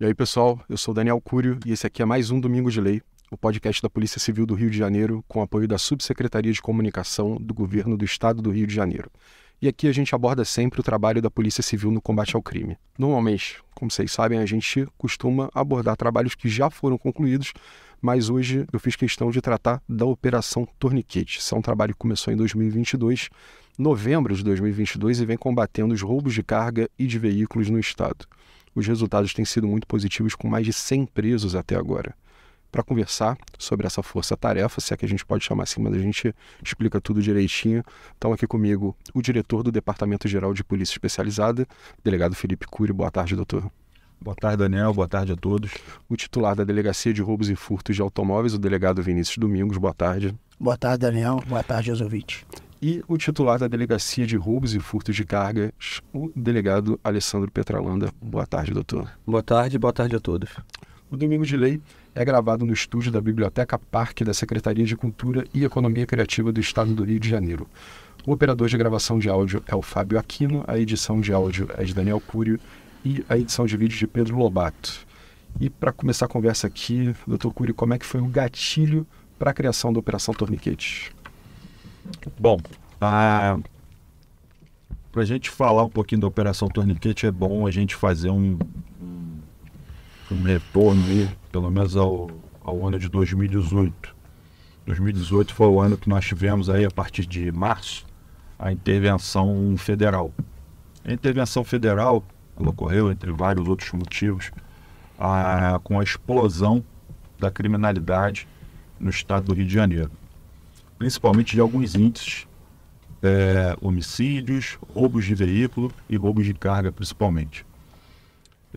E aí, pessoal, eu sou o Daniel Cúrio e esse aqui é mais um Domingo de Lei, o podcast da Polícia Civil do Rio de Janeiro, com apoio da Subsecretaria de Comunicação do Governo do Estado do Rio de Janeiro. E aqui a gente aborda sempre o trabalho da Polícia Civil no combate ao crime. Normalmente, como vocês sabem, a gente costuma abordar trabalhos que já foram concluídos, mas hoje eu fiz questão de tratar da Operação Torniquete. Esse é um trabalho que começou em 2022, novembro de 2022, e vem combatendo os roubos de carga e de veículos no estado. Os resultados têm sido muito positivos, com mais de 100 presos até agora. Para conversar sobre essa força-tarefa, se é que a gente pode chamar assim, mas a gente explica tudo direitinho, estão aqui comigo o diretor do Departamento Geral de Polícia Especializada, delegado Felipe Cury. Boa tarde, doutor. Boa tarde, Daniel. Boa tarde a todos. O titular da Delegacia de Roubos e Furtos de Automóveis, o delegado Vinícius Domingos. Boa tarde. Boa tarde, Daniel. Boa tarde aos ouvintes. E o titular da Delegacia de Roubos e Furtos de Cargas, o delegado Alessandro Petralanda. Boa tarde, doutor. Boa tarde a todos. O Domingo de Lei é gravado no estúdio da Biblioteca Parque da Secretaria de Cultura e Economia Criativa do Estado do Rio de Janeiro. O operador de gravação de áudio é o Fábio Aquino, a edição de áudio é de Daniel Cúrio e a edição de vídeo de Pedro Lobato. E para começar a conversa aqui, doutor Cúrio, como é que foi o gatilho para a criação da Operação Torniquete? Bom, para a gente falar um pouquinho da Operação Torniquete, é bom a gente fazer um retorno aí, pelo menos ao ano de 2018. 2018 foi o ano que nós tivemos aí, a partir de março, a intervenção federal. A intervenção federal, ela ocorreu, entre vários outros motivos, com a explosão da criminalidade no estado do Rio de Janeiro. Principalmente de alguns índices, homicídios, roubos de veículo e roubos de carga, principalmente.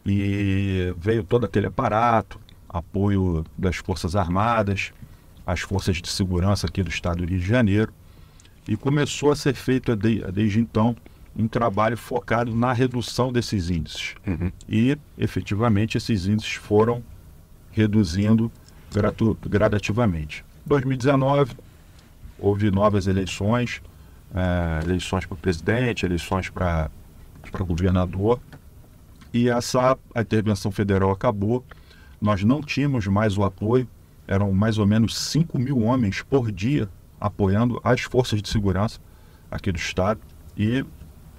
E veio todo aquele aparato, apoio das Forças Armadas, as forças de segurança aqui do estado do Rio de Janeiro, e começou a ser feito desde então um trabalho focado na redução desses índices. E, efetivamente, esses índices foram reduzindo gradativamente. Em 2019, houve novas eleições, eleições para presidente, eleições para governador, e a intervenção federal acabou. Nós não tínhamos mais o apoio, eram mais ou menos 5 mil homens por dia apoiando as forças de segurança aqui do estado, e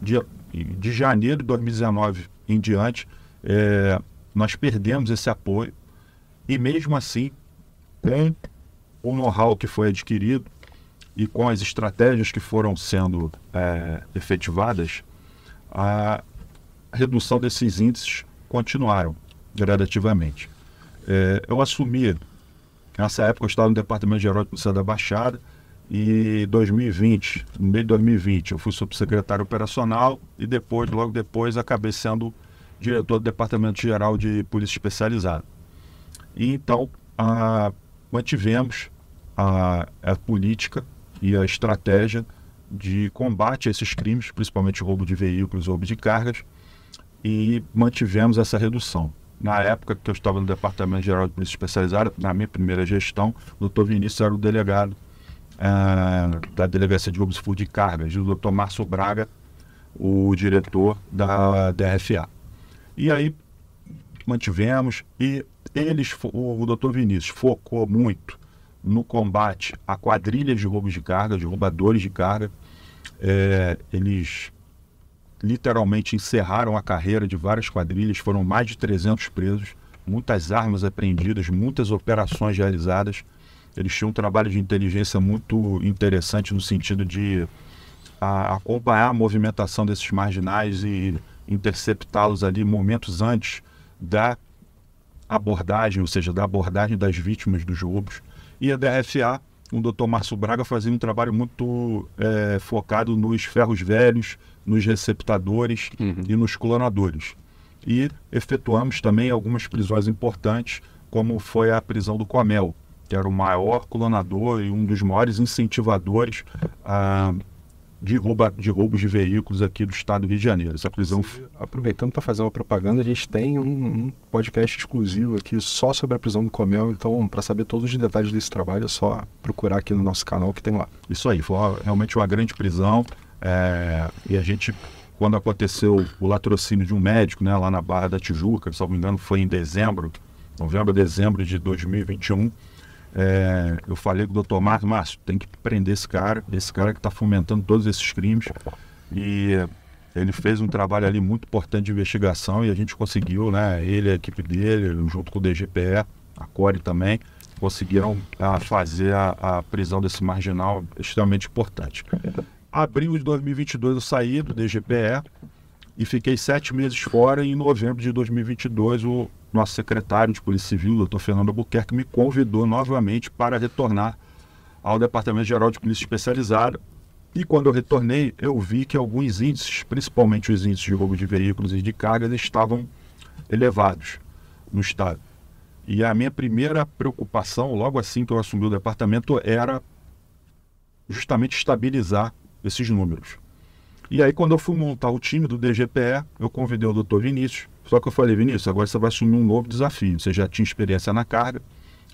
de janeiro de 2019 em diante, nós perdemos esse apoio, e mesmo assim, com o know-how que foi adquirido, e com as estratégias que foram sendo efetivadas, a redução desses índices continuaram gradativamente. Eu assumi, nessa época eu estava no Departamento Geral de Polícia da Baixada, e no meio de 2020, eu fui subsecretário operacional e logo depois, acabei sendo diretor do Departamento Geral de Polícia Especializada. E então, mantivemos a política e a estratégia de combate a esses crimes, principalmente roubo de veículos, roubo de cargas, e mantivemos essa redução. Na época que eu estava no Departamento Geral de Polícia Especializada, na minha primeira gestão, o Dr. Vinícius era o delegado da Delegacia de Roubos e Furtos de Cargas, e o Dr. Márcio Braga, o diretor da DRFA. E aí mantivemos, e o Dr. Vinícius focou muito no combate a quadrilhas de roubos de carga, de roubadores de carga. Eles literalmente encerraram a carreira de várias quadrilhas, foram mais de 300 presos, muitas armas apreendidas, muitas operações realizadas. Eles tinham um trabalho de inteligência muito interessante no sentido de acompanhar a movimentação desses marginais e interceptá-los ali momentos antes da abordagem, ou seja, da abordagem das vítimas dos roubos. E a DRFA, o Dr. Márcio Braga, fazia um trabalho muito focado nos ferros velhos, nos receptadores e nos clonadores. E efetuamos também algumas prisões importantes, como foi a prisão do Comel, que era o maior clonador e um dos maiores incentivadores de roubos de veículos aqui do estado do Rio de Janeiro. Essa prisão... Aproveitando para fazer uma propaganda, a gente tem um podcast exclusivo aqui só sobre a prisão do Comel, então para saber todos os detalhes desse trabalho é só procurar aqui no nosso canal que tem lá. Isso aí, foi realmente uma grande prisão, e a gente, quando aconteceu o latrocínio de um médico, né, lá na Barra da Tijuca, se não me engano foi em novembro, dezembro de 2021, eu falei com o doutor Márcio, tem que prender esse cara que está fomentando todos esses crimes, e ele fez um trabalho ali muito importante de investigação e a gente conseguiu, né, ele, a equipe dele, junto com o DGPE, a CORE também, conseguiram fazer a prisão desse marginal extremamente importante. Abril de 2022 eu saí do DGPE e fiquei 7 meses fora, e em novembro de 2022 o nosso secretário de Polícia Civil, o doutor Fernando Albuquerque, me convidou novamente para retornar ao Departamento Geral de Polícia Especializada. E quando eu retornei, eu vi que alguns índices, principalmente os índices de roubo de veículos e de cargas, estavam elevados no estado. E a minha primeira preocupação, logo assim que eu assumi o departamento, era justamente estabilizar esses números. E aí, quando eu fui montar o time do DGPE, eu convidei o doutor Vinícius. Só que eu falei, Vinícius, agora você vai assumir um novo desafio. Você já tinha experiência na carga,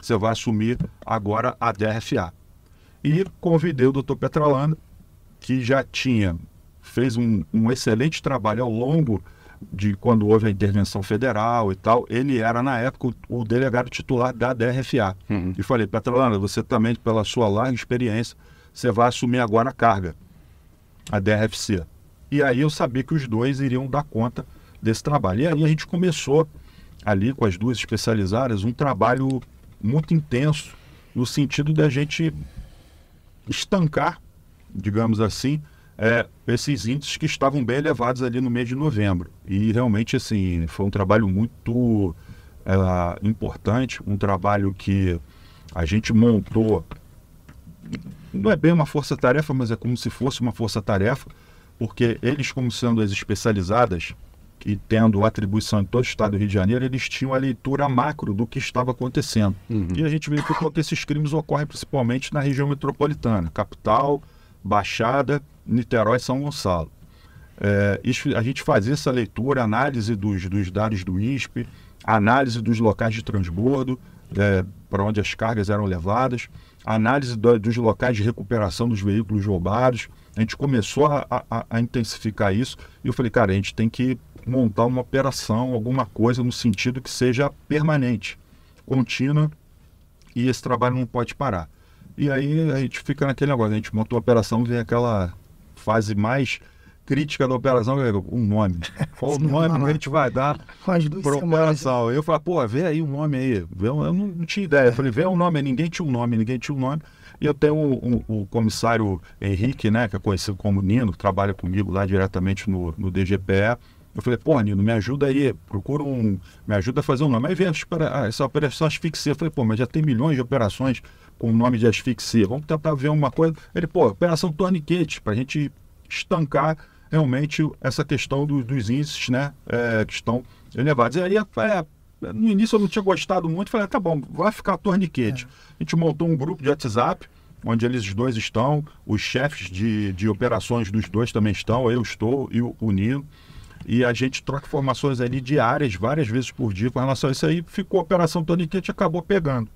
você vai assumir agora a DRFA. E convidei o doutor Petrolanda, que já fez um excelente trabalho ao longo de quando houve a intervenção federal e tal. Ele era, na época, o delegado titular da DRFA. E falei, Petrolanda, você também, pela sua larga experiência, você vai assumir agora a carga, a DRFC. E aí eu sabia que os dois iriam dar conta desse trabalho. E aí a gente começou ali com as duas especializadas um trabalho muito intenso no sentido da gente estancar, digamos assim, esses índices que estavam bem elevados ali no mês de novembro. E realmente assim, foi um trabalho muito importante, um trabalho que a gente montou. Não é bem uma força-tarefa, mas é como se fosse uma força-tarefa, porque eles, como sendo as especializadas e tendo atribuição em todo o estado do Rio de Janeiro, eles tinham a leitura macro do que estava acontecendo. E a gente verificou que esses crimes ocorrem principalmente na região metropolitana, capital, Baixada, Niterói e São Gonçalo. A gente fazia essa leitura, análise dos dados do ISP, análise dos locais de transbordo, para onde as cargas eram levadas, análise dos locais de recuperação dos veículos roubados. A gente começou a intensificar isso e eu falei, cara, a gente tem que montar uma operação, alguma coisa no sentido que seja permanente, contínua, e esse trabalho não pode parar. E aí a gente fica naquele negócio, a gente montou a operação, vem aquela fase mais crítica da operação, um nome. Qual o nome que a gente vai dar para a operação? Eu falei, pô, vê aí um nome aí. Eu não tinha ideia. Eu falei, vê um nome, ninguém tinha um nome. E eu tenho o comissário Henrique, né, que é conhecido como Nino, que trabalha comigo lá diretamente no DGPE. Eu falei, pô, Nino, me ajuda aí, me ajuda a fazer um nome. Aí vem essa operação asfixia. Eu falei, pô, mas já tem milhões de operações com o nome de asfixia. Vamos tentar ver uma coisa. Ele, pô, operação torniquete, para a gente estancar realmente essa questão dos índices, né, que estão elevados. E aí, no início eu não tinha gostado muito, falei, tá bom, vai ficar torniquete. A gente montou um grupo de WhatsApp, onde eles dois estão, os chefes de operações dos dois também estão, eu estou e o Nino, e a gente troca informações ali diárias, várias vezes por dia com relação a isso. Aí ficou a operação torniquete e acabou pegando.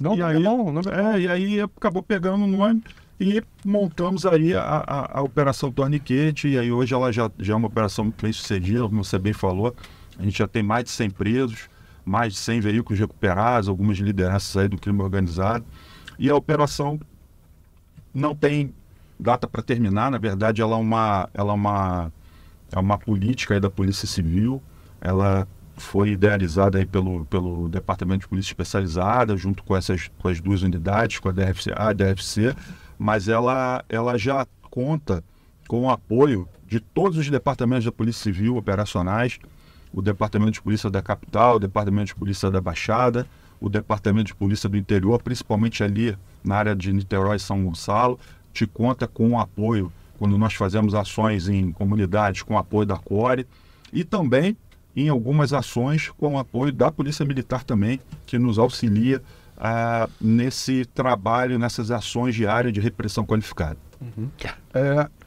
E aí acabou pegando o nome. E montamos aí a operação torniquete, e aí hoje ela já é uma operação muito bem sucedida, como você bem falou. A gente já tem mais de 100 presos, mais de 100 veículos recuperados, algumas lideranças aí do crime organizado. E a operação não tem data para terminar, na verdade ela é uma política aí da Polícia Civil. Ela foi idealizada aí pelo Departamento de Polícia Especializada, junto com as duas unidades, com a DRFA e a DRFC, mas ela já conta com o apoio de todos os departamentos da Polícia Civil operacionais, o Departamento de Polícia da Capital, o Departamento de Polícia da Baixada, o Departamento de Polícia do Interior, principalmente ali na área de Niterói e São Gonçalo, te conta com o apoio, quando nós fazemos ações em comunidades, com o apoio da CORE, e também em algumas ações com o apoio da Polícia Militar também, que nos auxilia nesse trabalho, nessas ações diárias de repressão qualificada.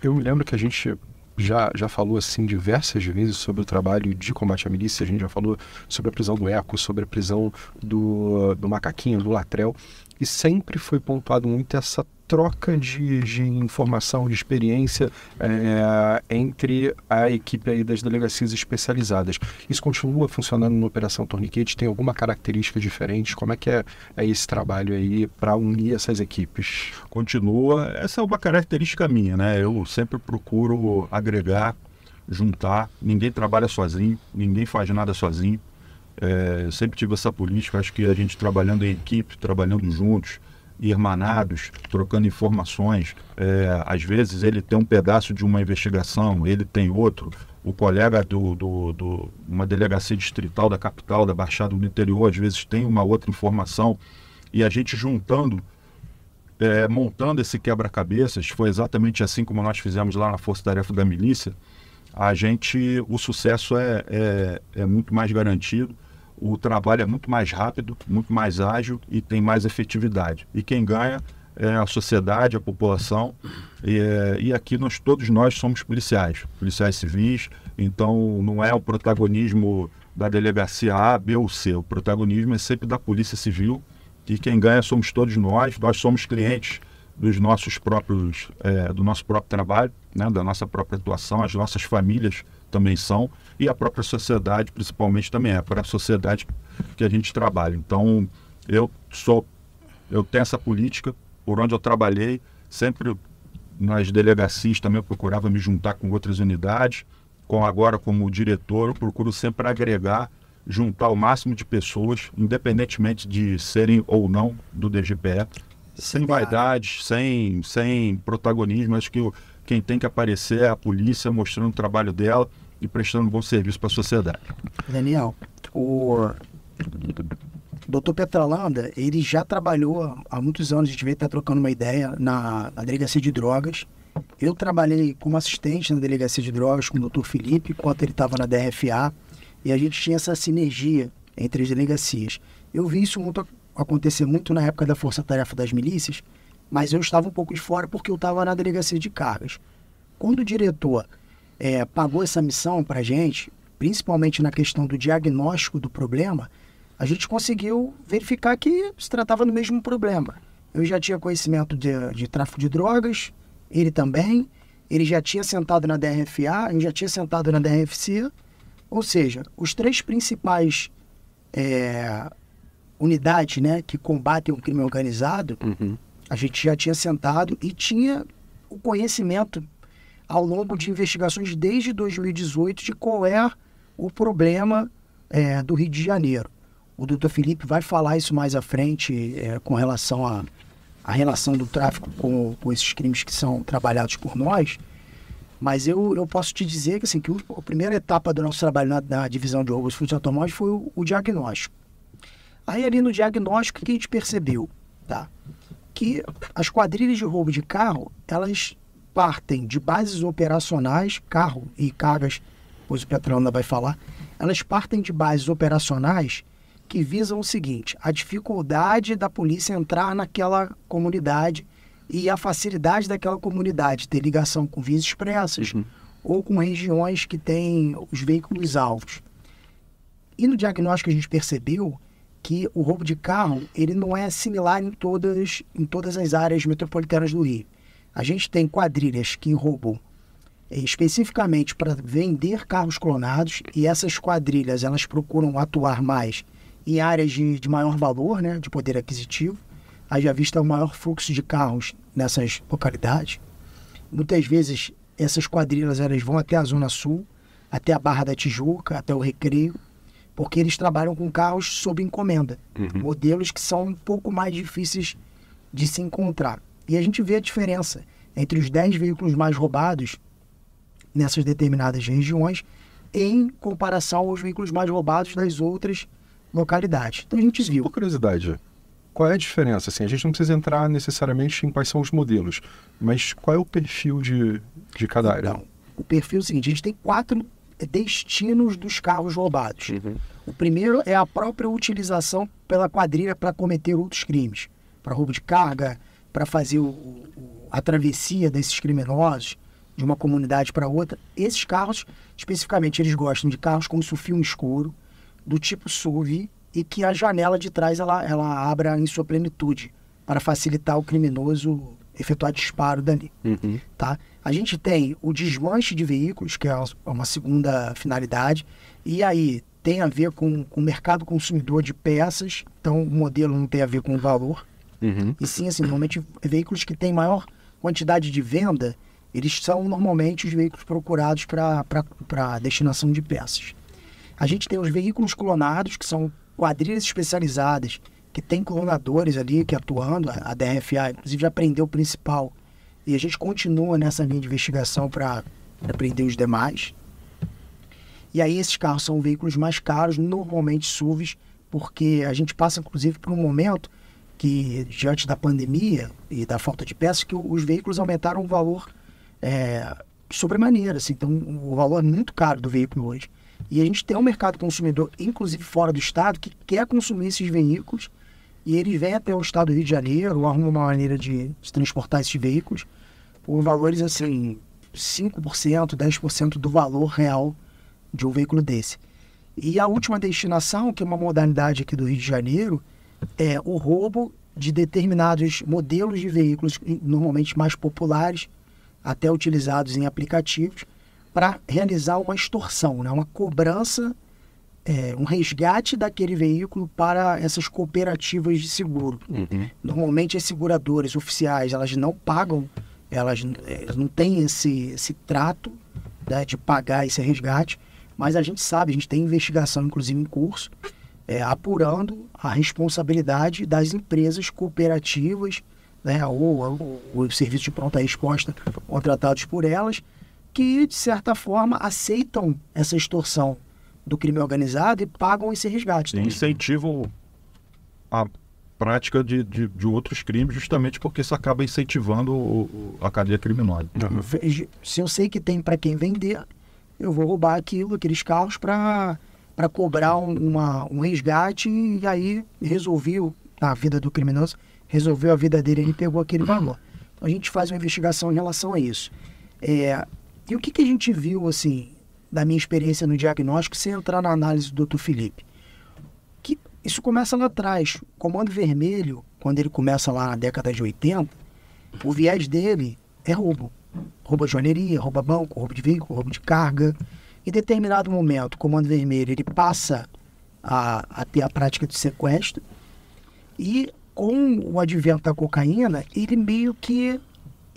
Eu me lembro que a gente já falou assim diversas vezes sobre o trabalho de combate à milícia. A gente já falou sobre a prisão do Eco, sobre a prisão do Macaquinho, do Latrell, e sempre foi pontuado muito essa troca de informação, de experiência entre a equipe aí das delegacias especializadas. Isso continua funcionando na Operação Torniquete? Tem alguma característica diferente? Como é que é esse trabalho aí para unir essas equipes? Continua. Essa é uma característica minha, né? Eu sempre procuro agregar, juntar. Ninguém trabalha sozinho, ninguém faz nada sozinho. Eu sempre tive essa política. Acho que a gente trabalhando em equipe, trabalhando juntos, irmanados, trocando informações. Às vezes ele tem um pedaço de uma investigação, ele tem outro. O colega uma delegacia distrital da capital, da Baixada do interior, às vezes tem uma outra informação. E a gente juntando, montando esse quebra-cabeças, foi exatamente assim como nós fizemos lá na Força Tarefa da Milícia. O sucesso é muito mais garantido. O trabalho é muito mais rápido, muito mais ágil e tem mais efetividade. E quem ganha é a sociedade, a população. E aqui todos nós somos policiais civis. Então não é o protagonismo da delegacia A, B ou C. O protagonismo é sempre da Polícia Civil. E quem ganha somos todos nós. Nós somos clientes do nosso próprio trabalho, né, da nossa própria atuação. As nossas famílias também são, e a própria sociedade principalmente também é para a sociedade que a gente trabalha. Então eu tenho essa política. Por onde eu trabalhei, sempre nas delegacias também eu procurava me juntar com outras unidades. Agora como diretor eu procuro sempre agregar, juntar o máximo de pessoas, independentemente de serem ou não do DGPE, sem vaidades, sem protagonismo. Acho que quem tem que aparecer é a polícia, mostrando o trabalho dela e prestando um bom serviço para a sociedade. Daniel, o Dr. Petralanda, ele já trabalhou há muitos anos, a gente veio estar trocando uma ideia na Delegacia de Drogas. Eu trabalhei como assistente na Delegacia de Drogas com o Dr. Felipe, enquanto ele estava na DRFA, e a gente tinha essa sinergia entre as delegacias. Eu vi isso acontecer muito na época da Força Tarefa das Milícias, mas eu estava um pouco de fora porque eu estava na Delegacia de Cargas. Quando o diretor pagou essa missão para a gente, principalmente na questão do diagnóstico do problema, a gente conseguiu verificar que se tratava do mesmo problema. Eu já tinha conhecimento de tráfico de drogas, ele também, ele já tinha sentado na DRFA, eu já tinha sentado na DRFC, ou seja, os três principais unidades, né, que combatem o crime organizado, a gente já tinha sentado e tinha o conhecimento ao longo de investigações desde 2018 de qual é o problema do Rio de Janeiro. O doutor Felipe vai falar isso mais à frente com relação à relação do tráfico com esses crimes que são trabalhados por nós, mas eu posso te dizer que, assim, que a primeira etapa do nosso trabalho na divisão de roubos e furtos de automóveis foi o diagnóstico. Aí ali no diagnóstico, o que a gente percebeu? Tá? Que as quadrilhas de roubo de carro, elas partem de bases operacionais, carro e cargas, pois o Petralanda vai falar, elas partem de bases operacionais que visam o seguinte: a dificuldade da polícia entrar naquela comunidade e a facilidade daquela comunidade ter ligação com vias expressas ou com regiões que têm os veículos alvos. E no diagnóstico a gente percebeu que o roubo de carro ele não é similar em todas as áreas metropolitanas do Rio. A gente tem quadrilhas que roubam especificamente para vender carros clonados, e essas quadrilhas elas procuram atuar mais em áreas de maior valor, né, de poder aquisitivo. Haja vista o maior fluxo de carros nessas localidades. Muitas vezes essas quadrilhas elas vão até a Zona Sul, até a Barra da Tijuca, até o Recreio, porque eles trabalham com carros sob encomenda, modelos que são um pouco mais difíceis de se encontrar. E a gente vê a diferença entre os 10 veículos mais roubados nessas determinadas regiões em comparação aos veículos mais roubados das outras localidades. Então a gente viu. Por curiosidade, qual é a diferença? Assim, a gente não precisa entrar necessariamente em quais são os modelos, mas qual é o perfil de cada área? Então, o perfil é o seguinte: a gente tem 4 destinos dos carros roubados. O primeiro é a própria utilização pela quadrilha para cometer outros crimes, para roubo de carga, para fazer a travessia desses criminosos de uma comunidade para outra. Esses carros, especificamente, eles gostam de carros com filme escuro, do tipo SUV, e que a janela de trás ela abra em sua plenitude, para facilitar o criminoso efetuar disparo dali. Tá? A gente tem o desmanche de veículos, que é uma segunda finalidade, e aí tem a ver com o mercado consumidor de peças, então o modelo não tem a ver com o valor, e sim, assim, normalmente veículos que têm maior quantidade de venda, eles são normalmente os veículos procurados para destinação de peças. A gente tem os veículos clonados, que são quadrilhas especializadas, que tem clonadores ali que atuando, a DRFA inclusive já prendeu o principal, e a gente continua nessa linha de investigação para prender os demais. E aí esses carros são veículos mais caros, normalmente SUVs, porque a gente passa inclusive por um momento que, diante da pandemia e da falta de peças, que os veículos aumentaram o valor sobremaneira, assim, então o valor é muito caro do veículo hoje. E a gente tem um mercado consumidor, inclusive fora do estado, que quer consumir esses veículos, e eles vêm até o estado do Rio de Janeiro, ou arrumam uma maneira de transportar esses veículos por valores assim, 5%, 10% do valor real de um veículo desse. E a última destinação, que é uma modalidade aqui do Rio de Janeiro, é o roubo de determinados modelos de veículos, normalmente mais populares, até utilizados em aplicativos, para realizar uma extorsão, né? Uma cobrança, um resgate daquele veículo para essas cooperativas de seguro. Normalmente as seguradoras oficiais, elas não pagam, elas não têm esse trato, né, de pagar esse resgate, mas a gente sabe, a gente tem investigação inclusive em curso, apurando a responsabilidade das empresas cooperativas, né, ou o serviço de pronta resposta contratados por elas, que, de certa forma, aceitam essa extorsão do crime organizado e pagam esse resgate. Incentivam a prática de outros crimes, justamente porque isso acaba incentivando a cadeia criminosa. Se eu sei que tem para quem vender, eu vou roubar aqueles carros para cobrar um resgate, e aí resolveu a vida do criminoso, resolveu a vida dele e pegou aquele valor. Então a gente faz uma investigação em relação a isso. E o que a gente viu, assim, da minha experiência no diagnóstico, sem entrar na análise do Dr. Felipe? Que isso começa lá atrás. O Comando Vermelho, quando ele começa lá na década de 80, o viés dele é roubo. Roubo de joalheria, roubo a banco, roubo de veículo, roubo de carga. Em determinado momento, o Comando Vermelho ele passa a ter a prática de sequestro, e com o advento da cocaína, ele meio que...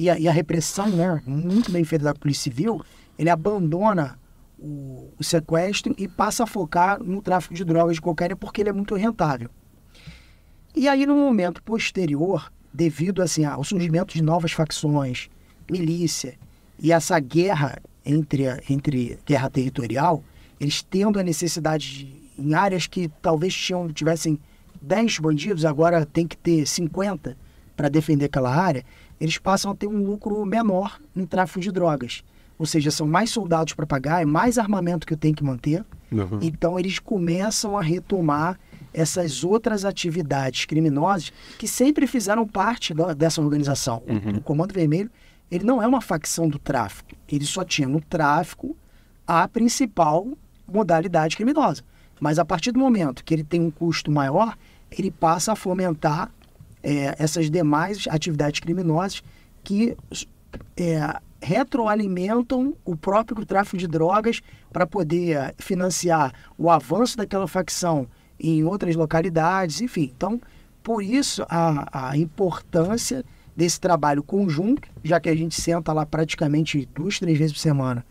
E a repressão, né, muito bem feita da Polícia Civil, ele abandona o sequestro e passa a focar no tráfico de drogas de cocaína, porque ele é muito rentável. E aí, no momento posterior, devido assim, ao surgimento de novas facções, milícia, e essa guerra entre guerra territorial, eles tendo a necessidade em áreas que talvez tivessem 10 bandidos, agora tem que ter 50 para defender aquela área, eles passam a ter um lucro menor no tráfico de drogas. Ou seja, são mais soldados para pagar, é mais armamento que eu tenho que manter. Então eles começam a retomar essas outras atividades criminosas que sempre fizeram parte dessa organização. O Comando Vermelho, ele não é uma facção do tráfico. Ele só tinha no tráfico a principal modalidade criminosa. Mas a partir do momento que ele tem um custo maior, ele passa a fomentar essas demais atividades criminosas que retroalimentam o próprio tráfico de drogas para poder financiar o avanço daquela facção em outras localidades, enfim. Então, por isso a importância desse trabalho conjunto, já que a gente senta lá praticamente 2, 3 vezes por semana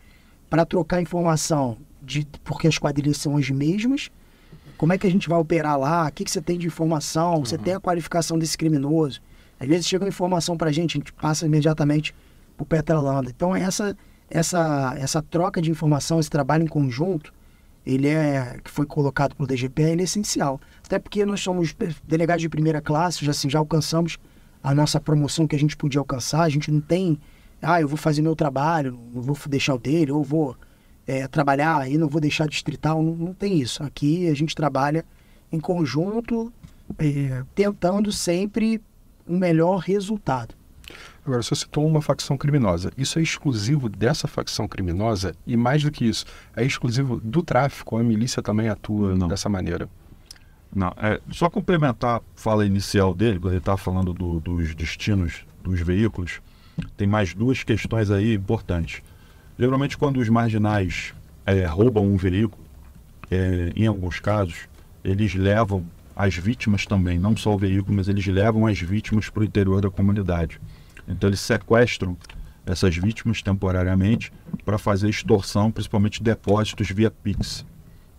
para trocar informação, porque as quadrilhas são as mesmas. Como é que a gente vai operar lá? O que você tem de informação? Você tem a qualificação desse criminoso? Às vezes chega uma informação para a gente passa imediatamente para o Petrolanda. Então, essa troca de informação, esse trabalho em conjunto, que foi colocado pelo DGPE, ele é essencial. Até porque nós somos delegados de primeira classe, já alcançamos a nossa promoção que a gente podia alcançar. A gente não tem, eu vou fazer meu trabalho, não vou deixar o dele, ou vou trabalhar e não vou deixar distrital, não tem isso. Aqui a gente trabalha em conjunto, tentando sempre um melhor resultado. Agora, você citou uma facção criminosa. Isso é exclusivo dessa facção criminosa? E mais do que isso, é exclusivo do tráfico? A milícia também atua dessa maneira? Não, só complementar a fala inicial dele, quando ele estava falando dos destinos dos veículos, tem mais duas questões aí importantes. Geralmente, quando os marginais roubam um veículo, em alguns casos, eles levam as vítimas também, não só o veículo, mas eles levam as vítimas para o interior da comunidade. Então eles sequestram essas vítimas temporariamente para fazer extorsão, principalmente depósitos via Pix.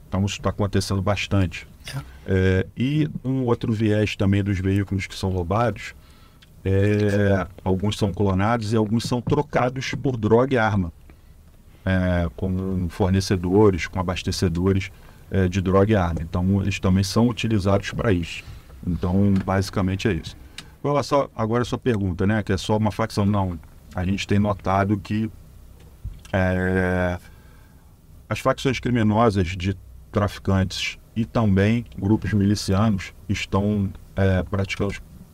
Então isso está acontecendo bastante. E um outro viés também dos veículos que são roubados, alguns são clonados e alguns são trocados por droga e arma, com fornecedores, com abastecedores de droga e arma. Então eles também são utilizados para isso. Então basicamente é isso. Agora a sua pergunta, né? Que é só uma facção. Não, a gente tem notado que as facções criminosas de traficantes e também grupos milicianos estão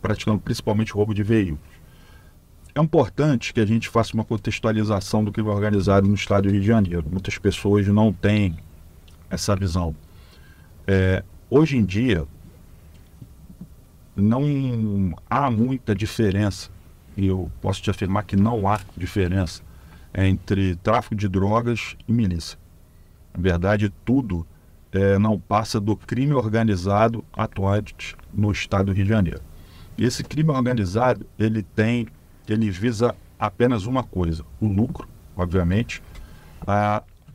praticando principalmente roubo de veículos. É importante que a gente faça uma contextualização do crime organizado no estado do Rio de Janeiro. Muitas pessoas não têm essa visão. Hoje em dia, não há muita diferença, e eu posso te afirmar que não há diferença entre tráfico de drogas e milícia. Na verdade, tudo não passa do crime organizado atuante no estado do Rio de Janeiro. E esse crime organizado, ele visa apenas uma coisa, o lucro, obviamente,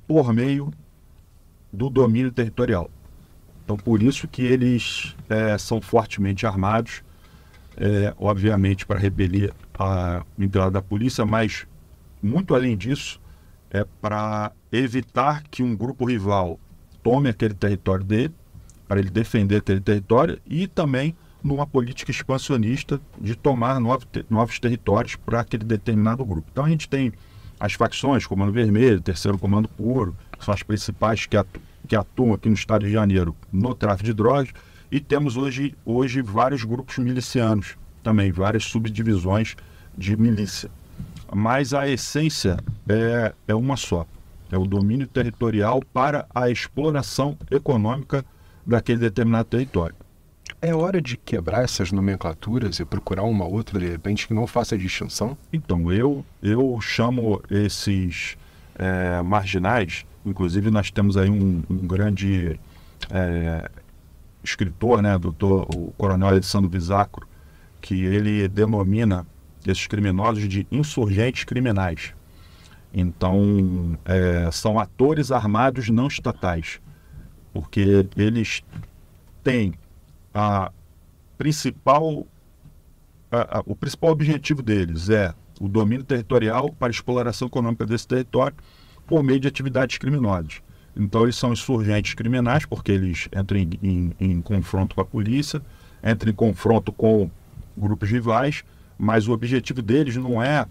por meio do domínio territorial. Então, por isso que eles são fortemente armados, obviamente para repelir a entrada da polícia, mas muito além disso, para evitar que um grupo rival tome aquele território dele, para ele defender aquele território, e também numa política expansionista de tomar novos territórios para aquele determinado grupo. Então a gente tem as facções, Comando Vermelho, Terceiro Comando Puro, que são as principais que atuam aqui no estado de Janeiro no tráfico de drogas, e temos hoje vários grupos milicianos, também várias subdivisões de milícia. Mas a essência é uma só, é o domínio territorial para a exploração econômica daquele determinado território. É hora de quebrar essas nomenclaturas e procurar uma outra, de repente, que não faça distinção? Então, eu chamo esses marginais, inclusive nós temos aí um grande escritor, né, o coronel Alessandro Bisacro, que ele denomina esses criminosos de insurgentes criminais. Então, são atores armados não estatais, porque eles têm o principal objetivo deles é o domínio territorial para a exploração econômica desse território por meio de atividades criminosas. Então eles são insurgentes criminais porque eles entram em confronto com a polícia, entram em confronto com grupos rivais, mas o objetivo deles não é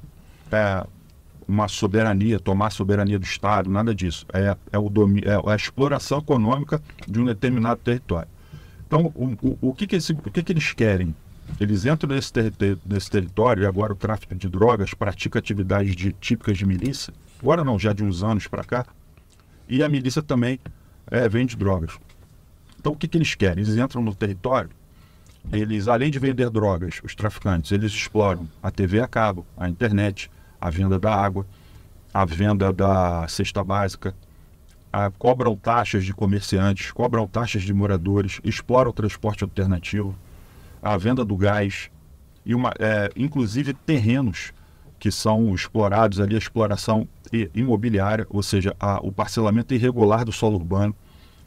uma soberania, tomar a soberania do Estado, nada disso. É a exploração econômica de um determinado território. Então, o que eles querem? Eles entram nesse território, e agora o tráfico de drogas pratica atividades típicas de milícia, agora não, já de uns anos para cá, e a milícia também vende drogas. Então, o que eles querem? Eles entram no território, eles, além de vender drogas, os traficantes, eles exploram a TV a cabo, a internet, a venda da água, a venda da cesta básica, cobram taxas de comerciantes, cobram taxas de moradores, exploram o transporte alternativo, a venda do gás, e inclusive terrenos que são explorados ali, a exploração imobiliária, ou seja, o parcelamento irregular do solo urbano.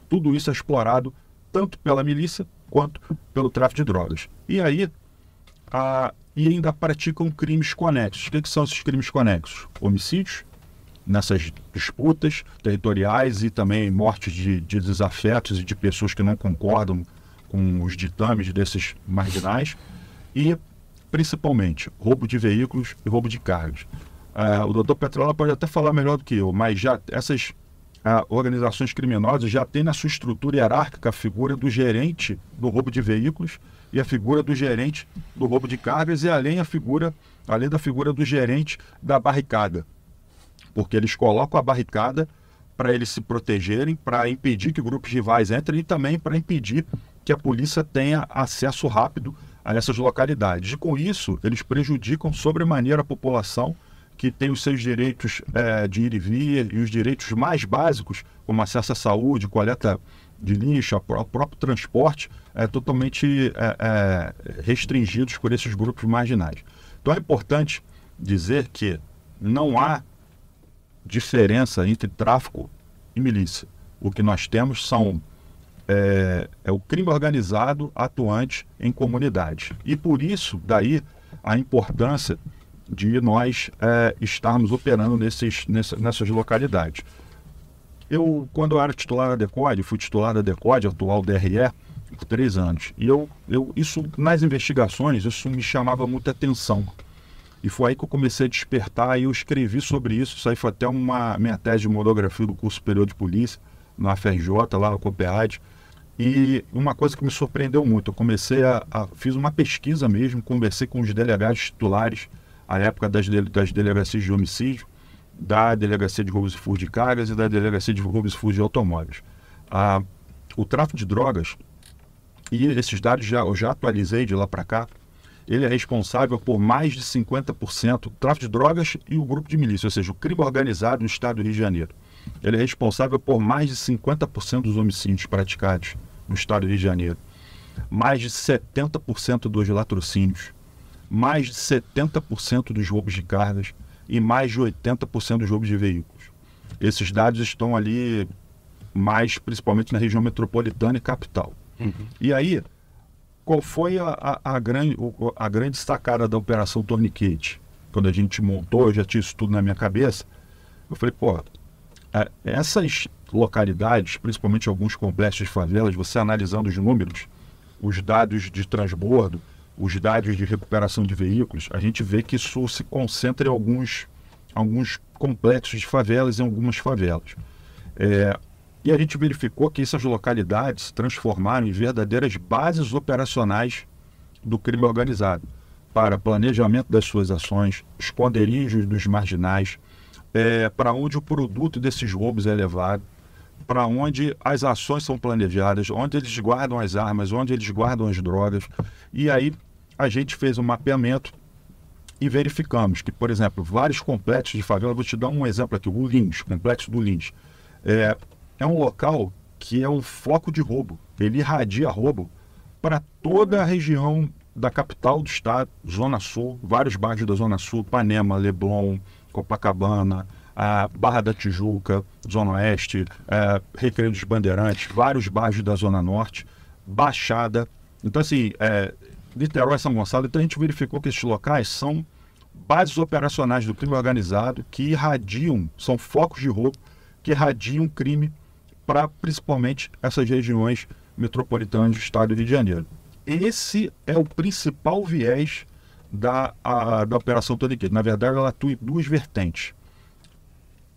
Tudo isso é explorado tanto pela milícia quanto pelo tráfico de drogas. E aí, e ainda praticam crimes conexos. O que são esses crimes conexos? Homicídios, nessas disputas territoriais, e também mortes de desafetos e de pessoas que não concordam com os ditames desses marginais, e principalmente roubo de veículos e roubo de cargas. O doutor Petrola pode até falar melhor do que eu, mas já essas organizações criminosas já têm na sua estrutura hierárquica a figura do gerente do roubo de veículos e a figura do gerente do roubo de cargas, e além da figura do gerente da barricada. Porque eles colocam a barricada para eles se protegerem, para impedir que grupos rivais entrem e também para impedir que a polícia tenha acesso rápido a essas localidades. E com isso, eles prejudicam sobremaneira a população que tem os seus direitos de ir e vir, e os direitos mais básicos, como acesso à saúde, coleta de lixo, o próprio transporte, totalmente restringidos por esses grupos marginais. Então é importante dizer que não há diferença entre tráfico e milícia. O que nós temos é o crime organizado atuante em comunidade. E por isso, daí, a importância de nós estarmos operando nessas localidades. Quando eu era titular da DECODE, fui titular da DECODE, atual DRE, por 3 anos. E isso, nas investigações, isso me chamava muita atenção. E foi aí que eu comecei a despertar e eu escrevi sobre isso. Isso aí foi até minha tese de monografia do curso superior de polícia, na FRJ, lá na COPEAD. E uma coisa que me surpreendeu muito, eu fiz uma pesquisa mesmo, conversei com os delegados titulares, à época das delegacias de homicídio, da Delegacia de Roubos e Furtos de Cargas e da Delegacia de Roubos e Furtos de Automóveis. O tráfico de drogas, e esses dados eu já atualizei de lá para cá, ele é responsável por mais de 50%, o tráfico de drogas e o grupo de milícia, ou seja, o crime organizado no estado do Rio de Janeiro. Ele é responsável por mais de 50% dos homicídios praticados no estado do Rio de Janeiro, mais de 70% dos latrocínios, mais de 70% dos roubos de cargas e mais de 80% dos roubos de veículos. Esses dados estão ali principalmente na região metropolitana e capital. Uhum. E aí, qual foi a grande sacada da Operação Torniquete? Quando a gente montou, eu já tinha isso tudo na minha cabeça, eu falei, essas localidades, principalmente alguns complexos de favelas, você analisando os números, os dados de transbordo, os dados de recuperação de veículos, a gente vê que isso se concentra em alguns complexos de favelas, em algumas favelas. E a gente verificou que essas localidades se transformaram em verdadeiras bases operacionais do crime organizado, para planejamento das suas ações, esconderijos dos marginais, para onde o produto desses roubos é levado, para onde as ações são planejadas, onde eles guardam as armas, onde eles guardam as drogas. E aí a gente fez um mapeamento e verificamos que, por exemplo, vários complexos de favela, vou te dar um exemplo aqui, o Lins, complexo do Lins, é um local que é um foco de roubo. Ele irradia roubo para toda a região da capital do estado, Zona Sul, vários bairros da Zona Sul, Ipanema, Leblon, Copacabana, Barra da Tijuca, Zona Oeste, Recreio dos Bandeirantes, vários bairros da Zona Norte, Baixada. Então, assim, Niterói, São Gonçalo. Então, a gente verificou que esses locais são bases operacionais do crime organizado que irradiam, são focos de roubo que irradiam crime para principalmente essas regiões metropolitanas do estado do Rio de Janeiro. Esse é o principal viés da Operação Torniquete. Na verdade, ela atua em 2 vertentes.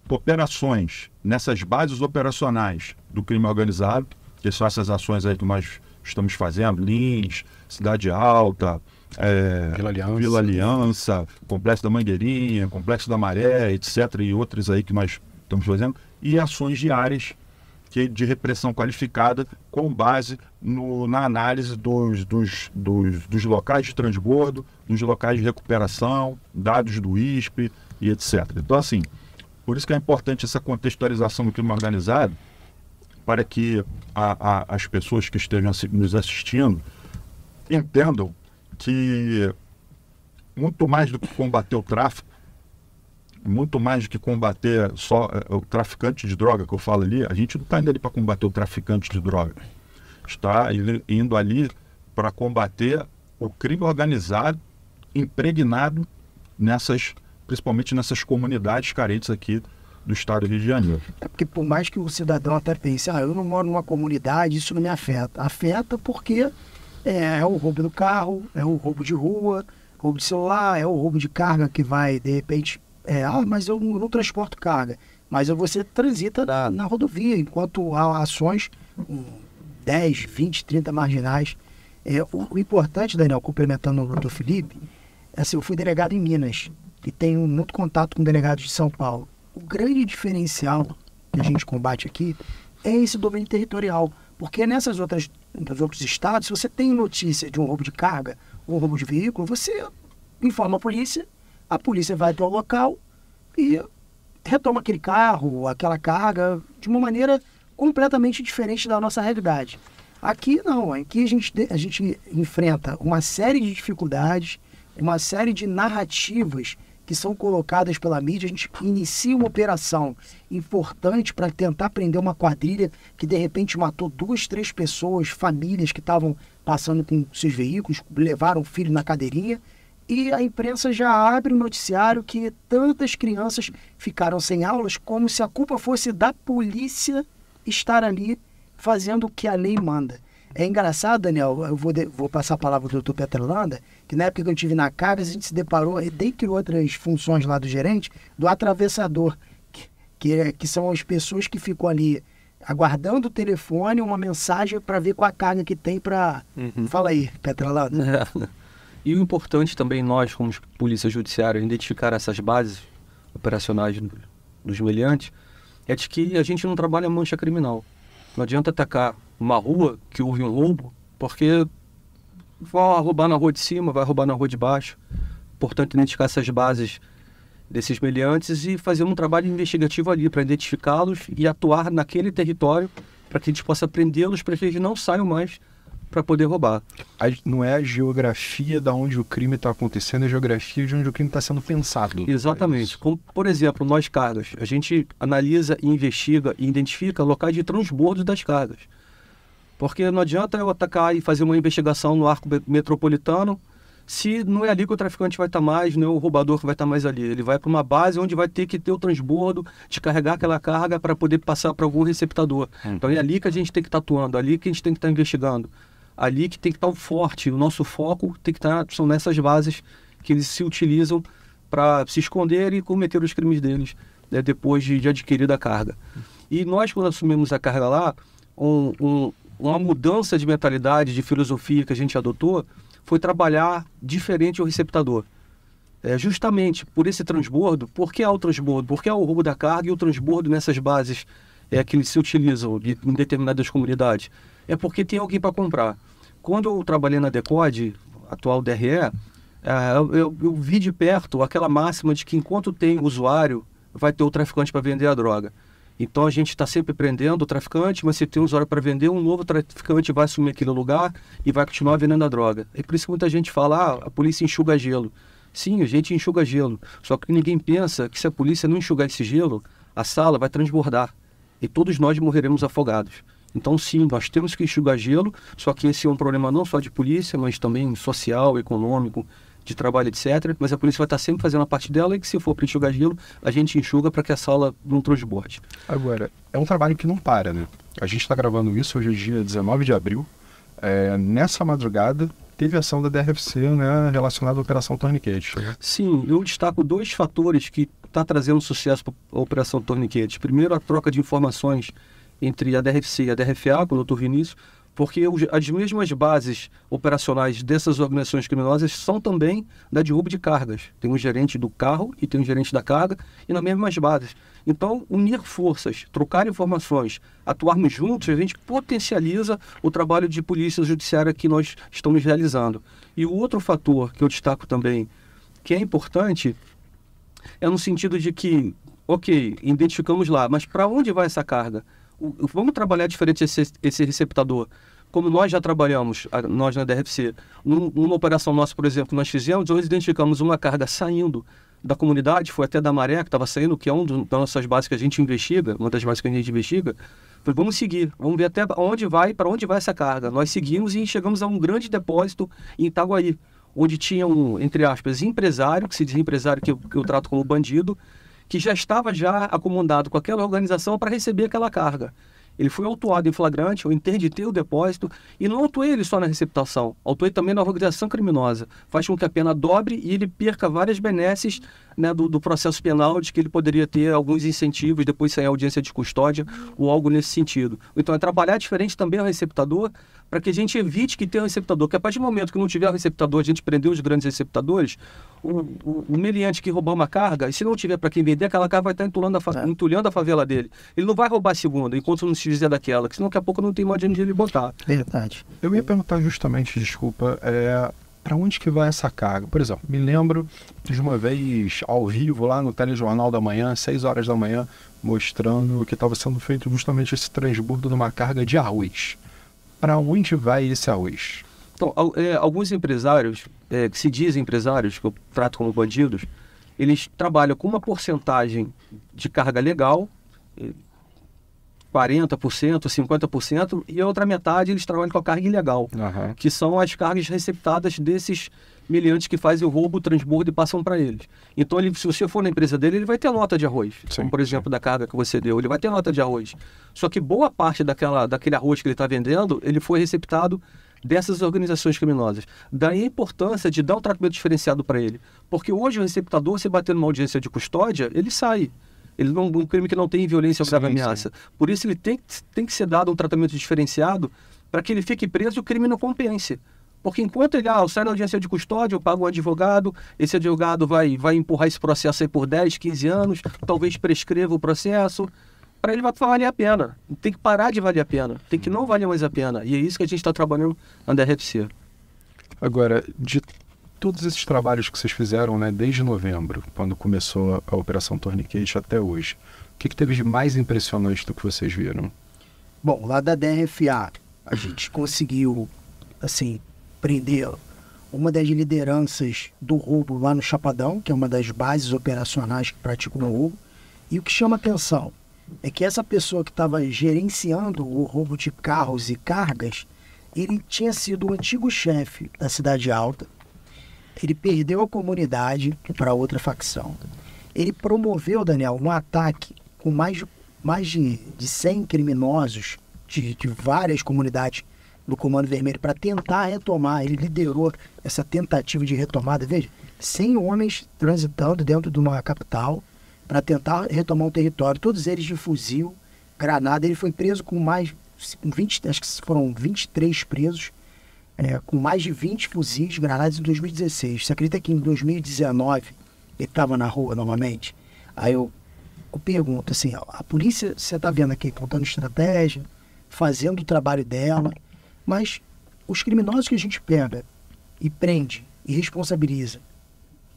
Operações nessas bases operacionais do crime organizado, que são essas ações aí que nós estamos fazendo, Lins, Cidade Alta, Vila Aliança, Complexo da Mangueirinha, Complexo da Maré, etc. E outros aí que nós estamos fazendo, e ações diárias de repressão qualificada com base na análise dos locais de transbordo, dos locais de recuperação, dados do ISP e etc. Então, assim, por isso que é importante essa contextualização do crime organizado, para que as pessoas que estejam nos assistindo entendam que muito mais do que combater o tráfico, muito mais do que combater só o traficante de droga que eu falo ali, a gente não está indo ali para combater o traficante de droga. Está indo ali para combater o crime organizado impregnado principalmente nessas comunidades carentes aqui do estado do Rio de Janeiro. Porque por mais que o cidadão até pense, eu não moro numa comunidade, isso não me afeta. Afeta porque é o roubo do carro, é o roubo de rua, roubo de celular, é o roubo de carga que vai, de repente... mas eu não transporto carga. Mas você transita na rodovia, enquanto há ações com 10, 20, 30 marginais O importante, Daniel, complementando o doutor Felipe, assim, eu fui delegado em Minas e tenho muito contato com delegados de São Paulo. O grande diferencial que a gente combate aqui é esse domínio territorial, porque nos outros estados, se você tem notícia de um roubo de carga ou um roubo de veículo, você informa a polícia vai até o local e retoma aquele carro, aquela carga, de uma maneira completamente diferente da nossa realidade. Aqui não, aqui a gente enfrenta uma série de dificuldades, uma série de narrativas que são colocadas pela mídia. A gente inicia uma operação importante para tentar prender uma quadrilha que de repente matou 2, 3 pessoas, famílias que estavam passando com seus veículos, levaram o filho na cadeirinha, e a imprensa já abre o noticiário que tantas crianças ficaram sem aulas, como se a culpa fosse da polícia estar ali fazendo o que a lei manda. É engraçado, Daniel, eu vou passar a palavra para o doutor Petrolanda, que na época que eu estive na Cargas, a gente se deparou, dentre outras funções lá do gerente, do atravessador, que são as pessoas que ficam ali aguardando o telefone, uma mensagem para ver qual a carga que tem para... Fala aí, Petrolanda. E o importante também, nós, como polícia judiciária, identificar essas bases operacionais dos meliantes, é de que a gente não trabalha mancha criminal. Não adianta atacar uma rua que houve um roubo, porque vai roubar na rua de cima, vai roubar na rua de baixo. Portanto, identificar essas bases desses meliantes e fazer um trabalho investigativo ali para identificá-los e atuar naquele território para que a gente possa prendê-los, para que eles não saiam mais para poder roubar. Não é a geografia de onde o crime está acontecendo, é a geografia de onde o crime está sendo pensado. Exatamente. Como, por exemplo, nós cargas, a gente analisa, investiga e identifica locais de transbordo das cargas. Porque não adianta eu atacar e fazer uma investigação no arco metropolitano se não é ali que o traficante vai estar mais, não é o roubador que vai estar mais ali. Ele vai para uma base onde vai ter que ter o transbordo, descarregar aquela carga para poder passar para algum receptador. Então é ali que a gente tem que estar atuando, ali que a gente tem que estar investigando. Ali que tem que estar o forte, o nosso foco tem que estar, são nessas bases que eles se utilizam para se esconder e cometer os crimes deles, né, depois de adquirir a carga. E nós, quando assumimos a carga lá, uma mudança de mentalidade, de filosofia que a gente adotou, foi trabalhar diferente o receptador. Justamente por esse transbordo. Por que há o transbordo? Por que há o roubo da carga e o transbordo nessas bases que eles se utilizam em determinadas comunidades? É porque tem alguém para comprar. Quando eu trabalhei na DECODE, atual DRE, eu vi de perto aquela máxima de que enquanto tem usuário, vai ter o traficante para vender a droga. Então a gente está sempre prendendo o traficante, mas se tem usuário para vender, um novo traficante vai assumir aquele lugar e vai continuar vendendo a droga. É por isso que muita gente fala, a polícia enxuga gelo. Sim, a gente enxuga gelo. Só que ninguém pensa que se a polícia não enxugar esse gelo, a sala vai transbordar. E todos nós morreremos afogados. Então sim, nós temos que enxugar gelo, só que esse é um problema não só de polícia, mas também social, econômico, de trabalho, etc. Mas a polícia vai estar sempre fazendo a parte dela e que se for para enxugar gelo, a gente enxuga para que a sala não transborde. Agora, é um trabalho que não para, né? A gente está gravando isso hoje é dia 19 de abril. Nessa madrugada, teve ação da DRFC, né, relacionada à Operação Torniquete. Sim, eu destaco 2 fatores que está trazendo sucesso para a Operação Torniquete. Primeiro, a troca de informações entre a DRFC e a DRFA, com o Dr. Vinícius, porque as mesmas bases operacionais dessas organizações criminosas são também da de roubo de cargas. Tem um gerente do carro e tem um gerente da carga, e nas mesmas bases. Então, unir forças, trocar informações, atuarmos juntos, a gente potencializa o trabalho de polícia judiciária que nós estamos realizando. E o outro fator que eu destaco também, que é importante, é no sentido de que, ok, identificamos lá, mas para onde vai essa carga? Vamos trabalhar diferente esse receptador. Como nós já trabalhamos, nós na DRFC, numa operação nossa, por exemplo, que nós fizemos, nós identificamos uma carga saindo da comunidade, foi até da Maré, que estava saindo, que é uma das nossas bases que a gente investiga, uma das bases que a gente investiga. Foi, vamos seguir, vamos ver até onde vai, para onde vai essa carga. Nós seguimos e chegamos a um grande depósito em Itaguaí, onde tinha um, entre aspas, empresário, que se diz empresário que eu trato como bandido, que já estava acomodado com aquela organização para receber aquela carga. Ele foi autuado em flagrante, eu interditei o depósito, e não autuei ele só na receptação, autuei também na organização criminosa. Faz com que a pena dobre e ele perca várias benesses, né, do processo penal, de que ele poderia ter alguns incentivos, depois sair a audiência de custódia ou algo nesse sentido. Então é trabalhar diferente também o receptador para que a gente evite que tenha um receptador. Porque a partir do momento que não tiver um receptador, a gente prendeu os grandes receptadores, o meliante que roubar uma carga, e se não tiver para quem vender, aquela carga vai estar entulhando a favela dele. Ele não vai roubar a segunda, enquanto não se fizer daquela, que senão daqui a pouco não tem mais onde ele botar. Verdade. Eu ia perguntar justamente, desculpa, para onde que vai essa carga? Por exemplo, me lembro de uma vez ao vivo lá no Telejornal da Manhã, 6 horas da manhã, mostrando que estava sendo feito justamente esse transbordo de uma carga de arroz. Para onde vai esse arroz? Então, alguns empresários, que se dizem empresários, que eu trato como bandidos, eles trabalham com uma porcentagem de carga legal, 40%, 50%, e a outra metade eles trabalham com a carga ilegal, que são as cargas receptadas desses meliantes que fazem o roubo, o transbordo e passam para eles. Então, se você for na empresa dele, ele vai ter nota de arroz, como por exemplo da carga que você deu, ele vai ter nota de arroz. Só que boa parte daquele arroz que ele está vendendo, ele foi receptado dessas organizações criminosas. Daí a importância de dar um tratamento diferenciado para ele. Porque hoje o receptador, se bater numa audiência de custódia, ele sai. Ele não, um crime que não tem violência ou grave ameaça. Por isso ele tem que ser dado um tratamento diferenciado para que ele fique preso e o crime não compense. Porque enquanto ele sai na audiência de custódia, eu pago um advogado, esse advogado vai empurrar esse processo aí por 10, 15 anos, talvez prescreva o processo, para ele vai valer a pena. Tem que parar de valer a pena, tem que não valer mais a pena. E é isso que a gente está trabalhando na DRFC. Agora, de todos esses trabalhos que vocês fizeram, né, desde novembro, quando começou a Operação Tourniquet até hoje, o que teve de mais impressionante do que vocês viram? Bom, lá da DRFA, a gente conseguiu, assim, prender uma das lideranças do roubo lá no Chapadão, que é uma das bases operacionais que praticam o roubo. E o que chama atenção é que essa pessoa que estava gerenciando o roubo de carros e cargas, ele tinha sido o antigo chefe da Cidade Alta. Ele perdeu a comunidade para outra facção. Ele promoveu, Daniel, um ataque com mais de 100 criminosos de várias comunidades do Comando Vermelho para tentar retomar. Ele liderou essa tentativa de retomada. Veja, 100 homens transitando dentro de uma capital para tentar retomar um território, todos eles de fuzil, granada. Ele foi preso com mais 20, acho que foram 23 presos, com mais de 20 fuzis, granadas em 2016. Você acredita que em 2019 ele estava na rua novamente? Aí eu pergunto assim, a polícia, você está vendo aqui, contando estratégia, fazendo o trabalho dela, mas os criminosos que a gente pega e prende e responsabiliza,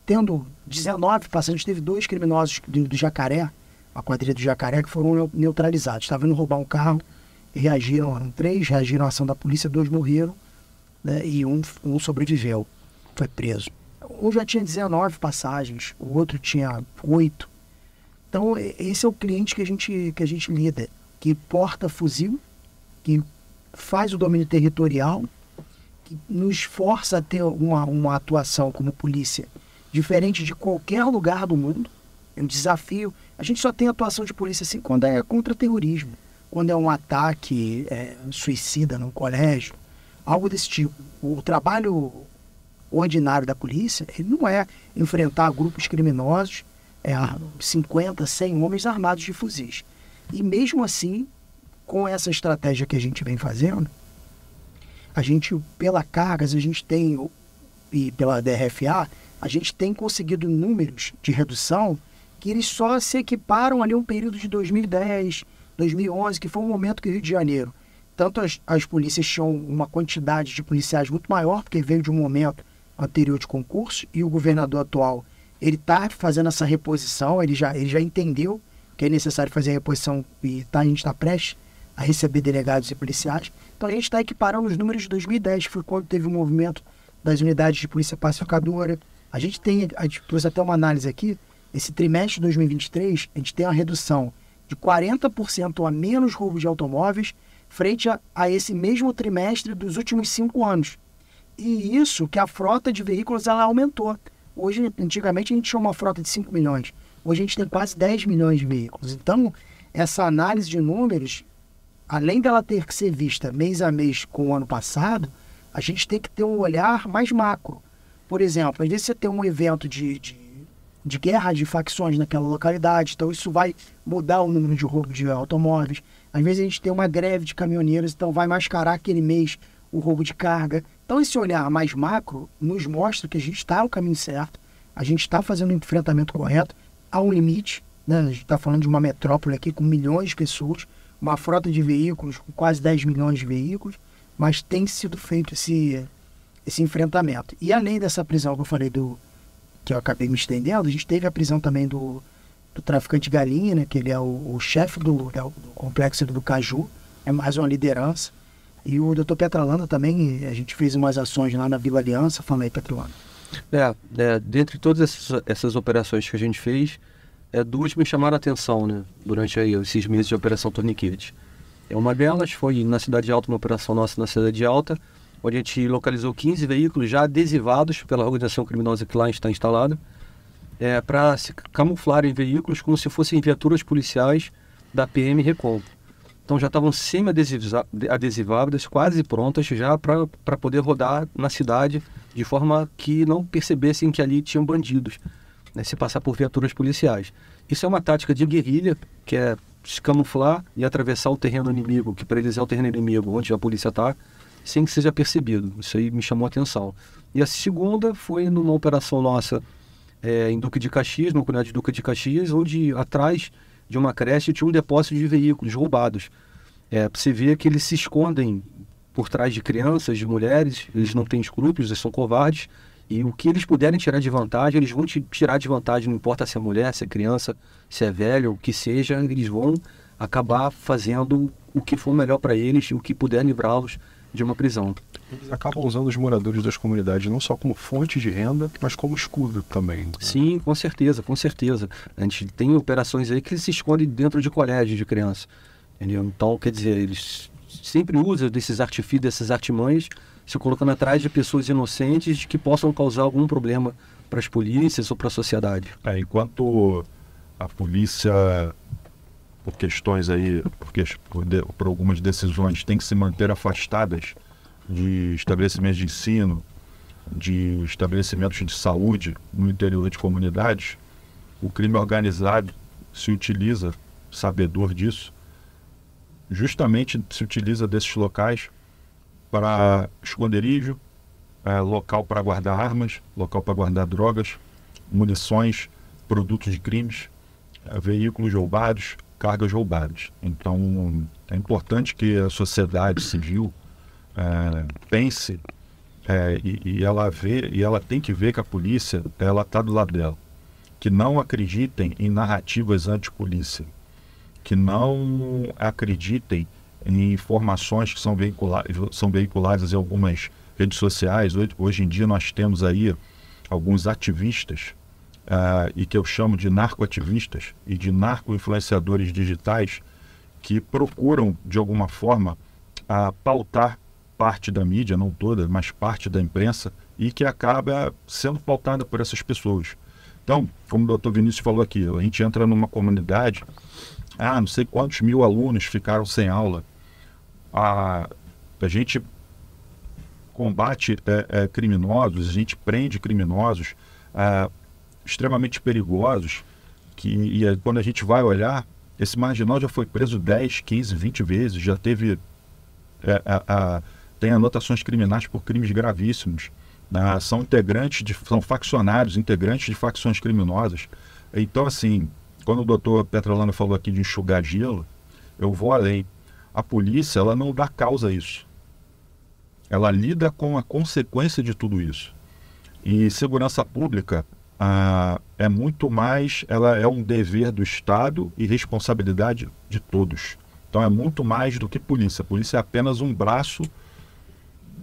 tendo 19 passantes, teve 2 criminosos do Jacaré, a quadrilha do Jacaré, que foram neutralizados. Estavam indo roubar um carro, reagiram 3, reagiram à ação da polícia, 2 morreram, né, e um sobreviveu, foi preso. Um já tinha 19 passagens, o outro tinha 8. Então, esse é o cliente que a gente lida, que porta fuzil, que faz o domínio territorial, que nos força a ter uma atuação como polícia diferente de qualquer lugar do mundo. É um desafio. A gente só tem atuação de polícia assim quando é contra terrorismo, quando é um ataque suicida num colégio, algo desse tipo. O trabalho ordinário da polícia, ele não é enfrentar grupos criminosos, 50, 100 homens armados de fuzis. E mesmo assim, com essa estratégia que a gente vem fazendo, a gente, pela Cargas, a gente tem, e pela DRFA, a gente tem conseguido números de redução que eles só se equiparam ali um período de 2010, 2011, que foi um momento que o Rio de Janeiro, tanto as polícias tinham uma quantidade de policiais muito maior, porque veio de um momento anterior de concurso, e o governador atual, ele está fazendo essa reposição, ele já entendeu que é necessário fazer a reposição e a gente está prestes a receber delegados e policiais. Então a gente está equiparando os números de 2010, que foi quando teve o movimento das unidades de polícia pacificadora. A gente trouxe até uma análise aqui, esse trimestre de 2023, a gente tem uma redução de 40% a menos roubo de automóveis frente a esse mesmo trimestre dos últimos 5 anos. E isso que a frota de veículos ela aumentou. Hoje, antigamente, a gente tinha uma frota de 5 milhões. Hoje a gente tem quase 10 milhões de veículos. Então, essa análise de números, além dela ter que ser vista mês a mês com o ano passado, a gente tem que ter um olhar mais macro. Por exemplo, às vezes você tem um evento de guerra de facções naquela localidade, então isso vai mudar o número de roubo de automóveis. Às vezes a gente tem uma greve de caminhoneiros, então vai mascarar aquele mês o roubo de carga. Então, esse olhar mais macro nos mostra que a gente está no caminho certo, a gente está fazendo o enfrentamento correto, há um limite, né? A gente está falando de uma metrópole aqui com milhões de pessoas, uma frota de veículos com quase 10 milhões de veículos, mas tem sido feito esse enfrentamento. E além dessa prisão que eu falei, que eu acabei me estendendo, a gente teve a prisão também do traficante Galinha, né, que ele é o chefe do complexo do Caju, é mais uma liderança. E o Dr. Petralanda também, a gente fez umas ações lá na Vila Aliança. Fala aí, Petralanda. Dentre todas essas operações que a gente fez, duas me chamaram a atenção, né, durante aí, esses meses de Operação Torniquete. Uma delas foi na Cidade Alta, uma operação nossa na Cidade Alta, onde a gente localizou 15 veículos já adesivados pela organização criminosa que lá está instalada, para se camuflarem veículos como se fossem viaturas policiais da PM Recon. Então já estavam semi-adesivadas, quase prontas já para poder rodar na cidade, de forma que não percebessem que ali tinham bandidos, né, se passar por viaturas policiais. Isso é uma tática de guerrilha, que é se camuflar e atravessar o terreno inimigo, que para eles é o terreno inimigo, onde a polícia está, sem que seja percebido. Isso aí me chamou a atenção. E a segunda foi numa operação nossa em Duque de Caxias, no comunidade de Duque de Caxias, onde atrás de uma creche tinha um depósito de veículos roubados. Para você ver que eles se escondem por trás de crianças, de mulheres, eles não têm escrúpulos, eles são covardes, e o que eles puderem tirar de vantagem, eles vão tirar de vantagem, não importa se é mulher, se é criança, se é velho, o que seja, eles vão acabar fazendo o que for melhor para eles, o que puder livrá-los de uma prisão. Eles acabam usando os moradores das comunidades não só como fonte de renda, mas como escudo também, né? Sim, com certeza, com certeza. A gente tem operações aí que eles se escondem dentro de colégios de criança, entendeu? Então, quer dizer, eles sempre usam desses artifícios, dessas artimanhas, se colocando atrás de pessoas inocentes que possam causar algum problema para as polícias ou para a sociedade. Enquanto a polícia, por questões aí, por algumas decisões, tem que se manter afastadas de estabelecimentos de ensino, de estabelecimentos de saúde no interior de comunidades, o crime organizado se utiliza, sabedor disso, justamente se utiliza desses locais para esconderijo, local para guardar armas, local para guardar drogas, munições, produtos de crimes, veículos roubados, cargas roubadas. Então, é importante que a sociedade civil pense e ela tem que ver que a polícia está do lado dela. Que não acreditem em narrativas anti-polícia. Que não acreditem em informações que são veiculadas em algumas redes sociais. Hoje em dia nós temos aí alguns ativistas, e que eu chamo de narcoativistas e de narco-influenciadores digitais, que procuram, de alguma forma, pautar parte da mídia, não toda, mas parte da imprensa, e que acaba sendo pautada por essas pessoas. Então, como o doutor Vinícius falou aqui, a gente entra numa comunidade, não sei quantos mil alunos ficaram sem aula. A gente combate criminosos, a gente prende criminosos extremamente perigosos, e quando a gente vai olhar, esse marginal já foi preso 10, 15, 20 vezes, já teve tem anotações criminais por crimes gravíssimos, são faccionários, integrantes de facções criminosas. Então, assim, quando o doutor Petralanda falou aqui de enxugar gelo, eu vou além. A polícia, ela não dá causa a isso. Ela lida com a consequência de tudo isso. E segurança pública é muito mais, ela é um dever do Estado e responsabilidade de todos. Então é muito mais do que polícia. A polícia é apenas um braço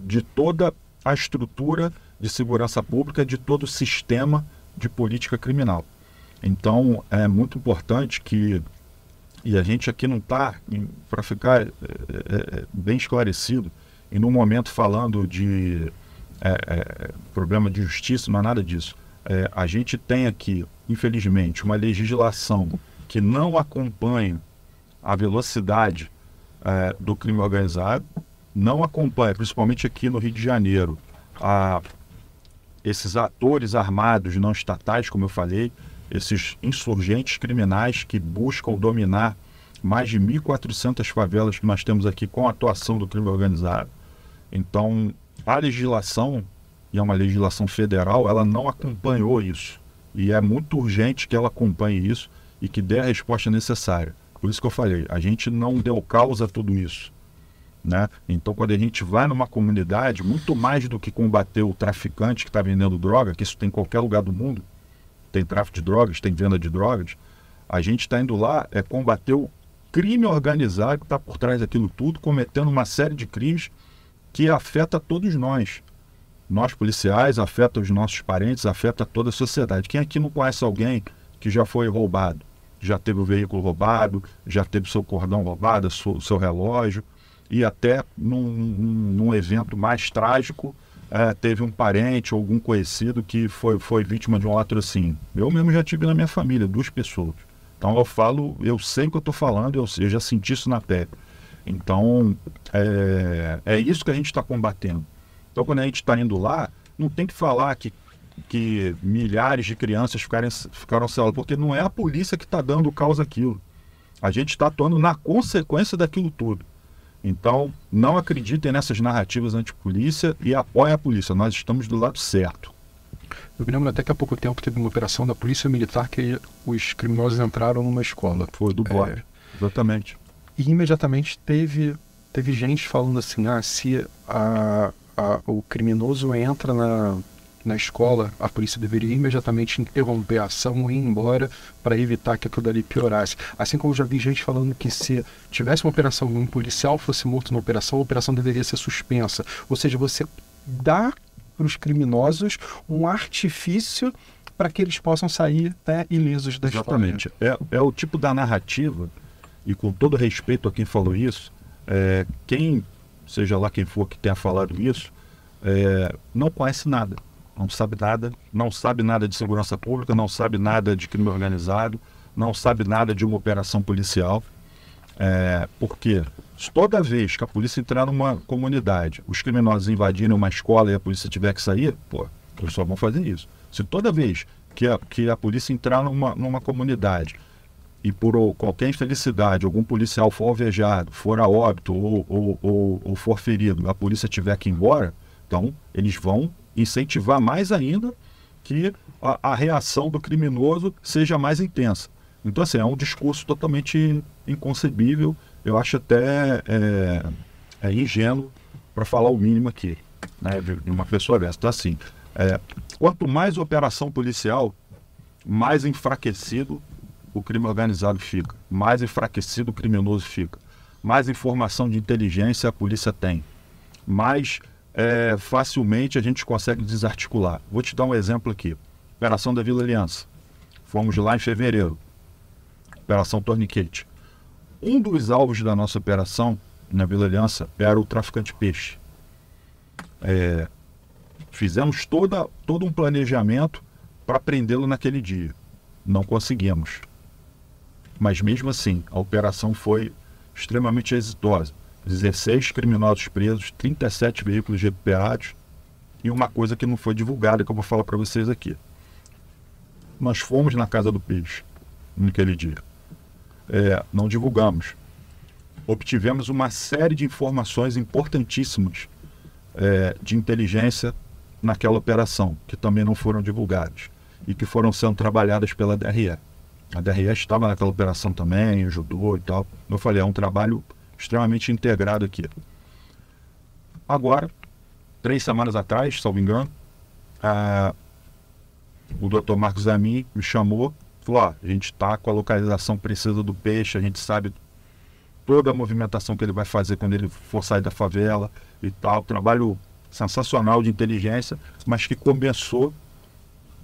de toda a estrutura de segurança pública, de todo o sistema de política criminal. Então é muito importante que, e a gente aqui não está, para ficar bem esclarecido, e no momento falando de problema de justiça, não é nada disso. A gente tem aqui, infelizmente, uma legislação que não acompanha a velocidade do crime organizado, não acompanha, principalmente aqui no Rio de Janeiro, esses atores armados não estatais, como eu falei, esses insurgentes criminais que buscam dominar mais de 1.400 favelas que nós temos aqui com a atuação do crime organizado. Então, a legislação, e é uma legislação federal, ela não acompanhou isso. E é muito urgente que ela acompanhe isso e que dê a resposta necessária. Por isso que eu falei, a gente não deu causa a tudo isso, né? Então, quando a gente vai numa comunidade, muito mais do que combater o traficante que está vendendo droga, que isso tem em qualquer lugar do mundo, tem tráfico de drogas, tem venda de drogas, a gente está indo lá combater o crime organizado que está por trás daquilo tudo, cometendo uma série de crimes que afeta todos nós. Nós policiais, afeta os nossos parentes, afeta toda a sociedade. Quem aqui não conhece alguém que já foi roubado? Já teve o veículo roubado, já teve seu cordão roubado, seu relógio, e até num evento mais trágico, teve um parente ou algum conhecido que foi vítima de um latrocínio. Eu mesmo já tive na minha família 2 pessoas. Então eu sei o que eu estou falando, eu já senti isso na pele. Então, é isso que a gente está combatendo. Então, quando a gente está indo lá, não tem que falar que milhares de crianças ficaram salvas, porque não é a polícia que está dando causa àquilo. A gente está atuando na consequência daquilo tudo. Então, não acreditem nessas narrativas antipolícia e apoiem a polícia. Nós estamos do lado certo. Eu me lembro até que há pouco tempo teve uma operação da Polícia Militar que os criminosos entraram numa escola. Foi do BOP, exatamente. E imediatamente teve gente falando assim, se o criminoso entra na escola, a polícia deveria imediatamente interromper a ação e ir embora para evitar que aquilo dali piorasse. Assim como eu já vi gente falando que se tivesse uma operação e um policial fosse morto na operação, a operação deveria ser suspensa. Ou seja, você dá para os criminosos um artifício para que eles possam sair ilesos da história. Exatamente. É o tipo da narrativa, e com todo respeito a quem falou isso, seja lá quem for que tenha falado isso, não conhece nada. Não sabe nada de segurança pública, não sabe nada de crime organizado, não sabe nada de uma operação policial. Porque toda vez que a polícia entrar numa comunidade, os criminosos invadirem uma escola e a polícia tiver que sair, eles só vão fazer isso. Se toda vez que a polícia entrar numa comunidade e por qualquer infelicidade, algum policial for alvejado, for a óbito ou for ferido, a polícia tiver que ir embora, então eles vão incentivar mais ainda que a reação do criminoso seja mais intensa. Então, assim, é um discurso totalmente inconcebível. Eu acho até ingênuo, para falar o mínimo aqui, né, de uma pessoa dessa. Então, assim, quanto mais operação policial, mais enfraquecido o crime organizado fica, mais enfraquecido o criminoso fica, mais informação de inteligência a polícia tem, mais facilmente a gente consegue desarticular. Vou te dar um exemplo aqui. Operação da Vila Aliança. Fomos lá em fevereiro. Operação Torniquete. Um dos alvos da nossa operação na Vila Aliança era o traficante peixe. Fizemos todo um planejamento para prendê-lo naquele dia. Não conseguimos. Mas mesmo assim, a operação foi extremamente exitosa. 16 criminosos presos, 37 veículos recuperados e uma coisa que não foi divulgada, que eu vou falar para vocês aqui. Nós fomos na Casa do Peixe naquele dia. Não divulgamos. Obtivemos uma série de informações importantíssimas de inteligência naquela operação, que também não foram divulgadas e que foram sendo trabalhadas pela DRE. A DRE estava naquela operação também, ajudou e tal. Eu falei, é um trabalho extremamente integrado aqui. Agora, 3 semanas atrás, salvo engano, o Dr. Marcos Amin me chamou, falou, a gente está com a localização precisa do peixe, a gente sabe toda a movimentação que ele vai fazer quando ele for sair da favela e tal. Trabalho sensacional de inteligência, mas que começou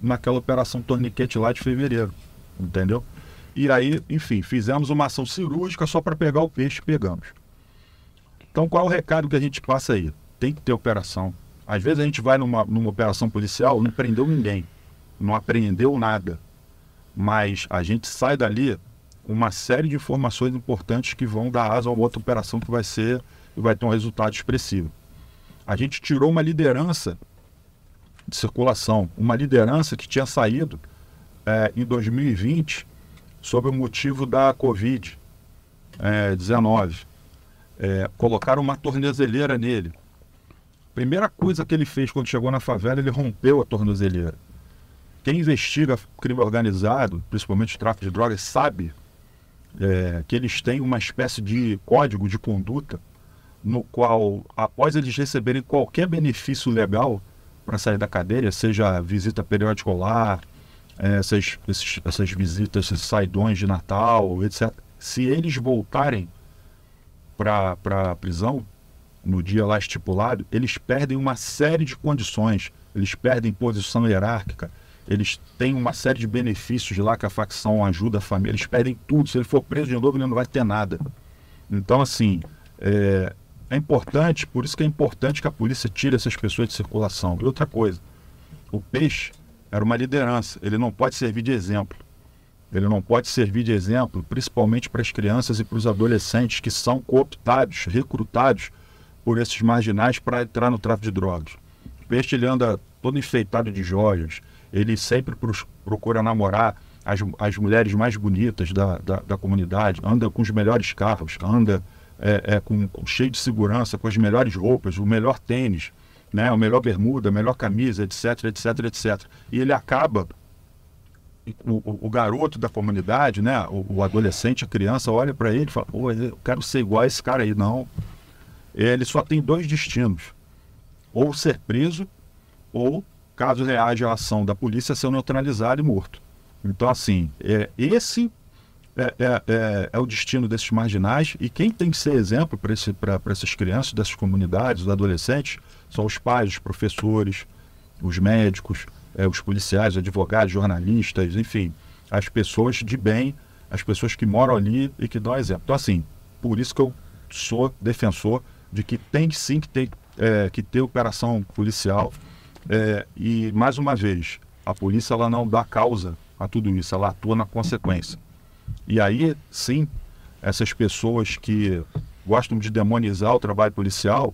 naquela operação Torniquete lá de fevereiro, entendeu? E aí, enfim, fizemos uma ação cirúrgica só para pegar o peixe, pegamos. Então, qual é o recado que a gente passa aí? Tem que ter operação. Às vezes a gente vai numa operação policial, não prendeu ninguém, não apreendeu nada, mas a gente sai dali com uma série de informações importantes que vão dar asa a outra operação que vai ter um resultado expressivo. A gente tirou uma liderança de circulação, uma liderança que tinha saído em 2020 sob o motivo da Covid-19. Colocaram uma tornezeleira nele. primeira coisa que ele fez quando chegou na favela, ele rompeu a tornozeleira. Quem investiga crime organizado, principalmente o tráfico de drogas, sabe que eles têm uma espécie de código de conduta no qual, após eles receberem qualquer benefício legal para sair da cadeia, seja visita periódica ao lar, essas visitas, esses saidões de Natal, etc. Se eles voltarem para a prisão, no dia lá estipulado, eles perdem uma série de condições, eles perdem posição hierárquica, eles têm uma série de benefícios lá que a facção ajuda a família, eles perdem tudo. Se ele for preso de novo, ele não vai ter nada. Então, assim, é importante, por isso que é importante que a polícia tire essas pessoas de circulação. E outra coisa, o Peixe era uma liderança, ele não pode servir de exemplo. Ele não pode servir de exemplo, principalmente para as crianças e para os adolescentes que são cooptados, recrutados por esses marginais para entrar no tráfico de drogas. O Peixe, ele anda todo enfeitado de joias, ele sempre procura namorar as mulheres mais bonitas da comunidade, anda com os melhores carros, anda cheio de segurança, com as melhores roupas, o melhor tênis, né, a melhor bermuda, a melhor camisa, etc, etc, etc. E ele acaba, o garoto da comunidade, né, o adolescente, a criança, olha para ele e fala, pô, eu quero ser igual a esse cara aí. Não. Ele só tem dois destinos, ou ser preso, ou, caso reaja à ação da polícia, ser neutralizado e morto. Então, assim, esse é o destino desses marginais, e quem tem que ser exemplo para essas crianças, dessas comunidades, os adolescentes, são os pais, os professores, os médicos, os policiais, os advogados, jornalistas, enfim, as pessoas de bem, as pessoas que moram ali e que dão exemplo. Então, assim, por isso que eu sou defensor de que tem sim que ter operação policial. E, mais uma vez, a polícia ela não dá causa a tudo isso, ela atua na consequência. E aí, sim, essas pessoas que gostam de demonizar o trabalho policial,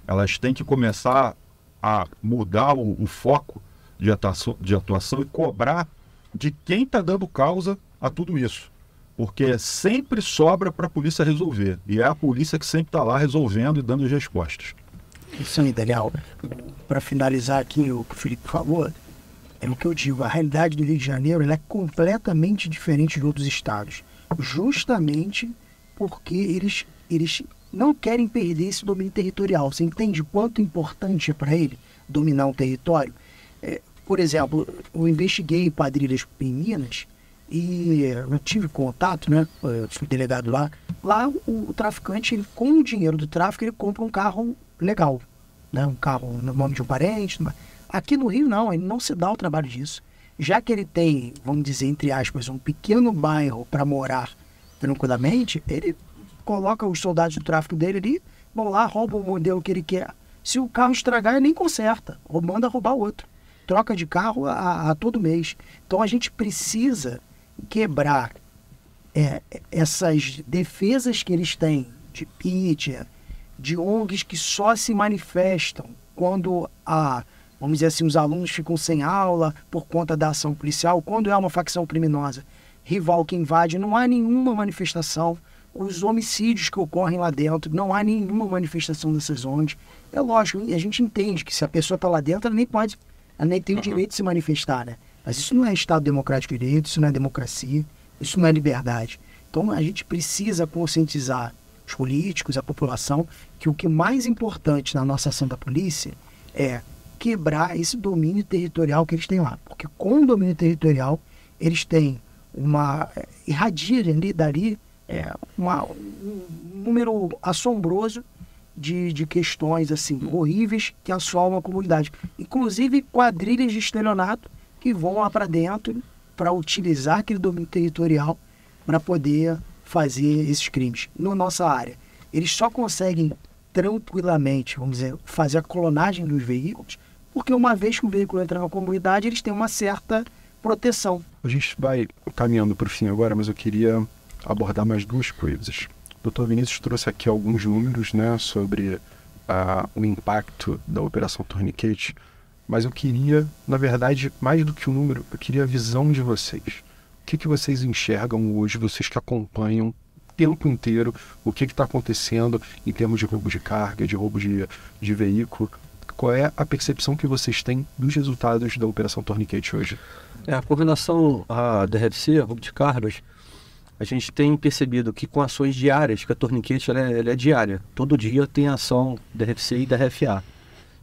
elas têm que começar a mudar o foco de atuação e cobrar de quem está dando causa a tudo isso. Porque sempre sobra para a polícia resolver. E é a polícia que sempre está lá resolvendo e dando as respostas. Isso aí, Daniel. Para finalizar aqui o que o Felipe falou, é o que eu digo, a realidade do Rio de Janeiro ela é completamente diferente de outros estados. Justamente porque eles não querem perder esse domínio territorial. Você entende quanto importante é para ele dominar um território? Por exemplo, eu investiguei quadrilhas em Minas e eu tive contato, né? Eu fui delegado lá. Lá o traficante, ele, com o dinheiro do tráfico, ele compra um carro legal, né? Um carro no nome de um parente. Aqui no Rio não, ele não se dá o trabalho disso. Já que ele tem, vamos dizer, entre aspas, um pequeno bairro para morar tranquilamente, ele coloca os soldados do tráfico dele ali, vão lá, roubam o modelo que ele quer. Se o carro estragar, ele nem conserta, ou manda roubar outro. Troca de carro a todo mês. Então a gente precisa quebrar essas defesas que eles têm de mídia, de ONGs que só se manifestam quando vamos dizer assim, os alunos ficam sem aula por conta da ação policial, quando é uma facção criminosa rival que invade, não há nenhuma manifestação. Os homicídios que ocorrem lá dentro, não há nenhuma manifestação dessas ONGs. É lógico, a gente entende que se a pessoa está lá dentro, ela nem tem o direito de se manifestar, né? Mas isso não é Estado democrático de direito, isso não é democracia, isso não é liberdade. Então a gente precisa conscientizar os políticos, a população, que o que é mais importante na nossa ação da polícia é quebrar esse domínio territorial que eles têm lá. Porque com o domínio territorial, eles têm irradia dali um número assombroso de questões assim horríveis que assolam a comunidade. Inclusive quadrilhas de estelionato que vão lá para dentro para utilizar aquele domínio territorial para poder fazer esses crimes. Na nossa área, eles só conseguem tranquilamente, vamos dizer, fazer a clonagem dos veículos, porque uma vez que o veículo entra na comunidade, eles têm uma certa proteção. A gente vai caminhando para o fim agora, mas eu queria abordar mais duas coisas. O Dr. Vinícius trouxe aqui alguns números, né, sobre o impacto da Operação Tourniquet, mas eu queria, na verdade, mais do que o número, eu queria a visão de vocês. O que vocês enxergam hoje, vocês que acompanham o tempo inteiro o que está acontecendo em termos de roubo de carga, de roubo de veículo? qual é a percepção que vocês têm dos resultados da Operação Torniquete hoje? A coordenação da RFC, roubo de cargas, a gente tem percebido que com ações diárias, que a Torniquete ela é diária, todo dia tem ação da RFC e da RFA.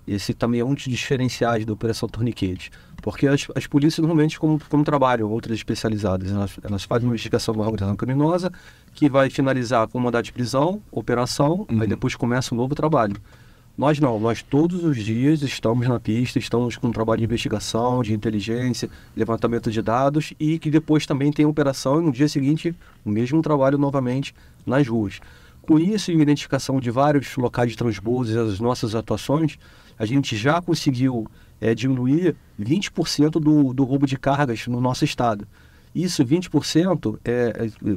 Esse também é um dos diferenciais da Operação Torniquete, porque as polícias normalmente, como trabalham, outras especializadas, elas fazem uma investigação de uma organização criminosa que vai finalizar com mandado de prisão, operação, aí depois começa um novo trabalho. Nós não, nós todos os dias estamos na pista, estamos com um trabalho de investigação, de inteligência, levantamento de dados e que depois também tem operação e no dia seguinte o mesmo trabalho novamente nas ruas. Com isso e a identificação de vários locais de transbordos e as nossas atuações, a gente já conseguiu diminuir 20% do roubo de cargas no nosso estado. Isso, 20%,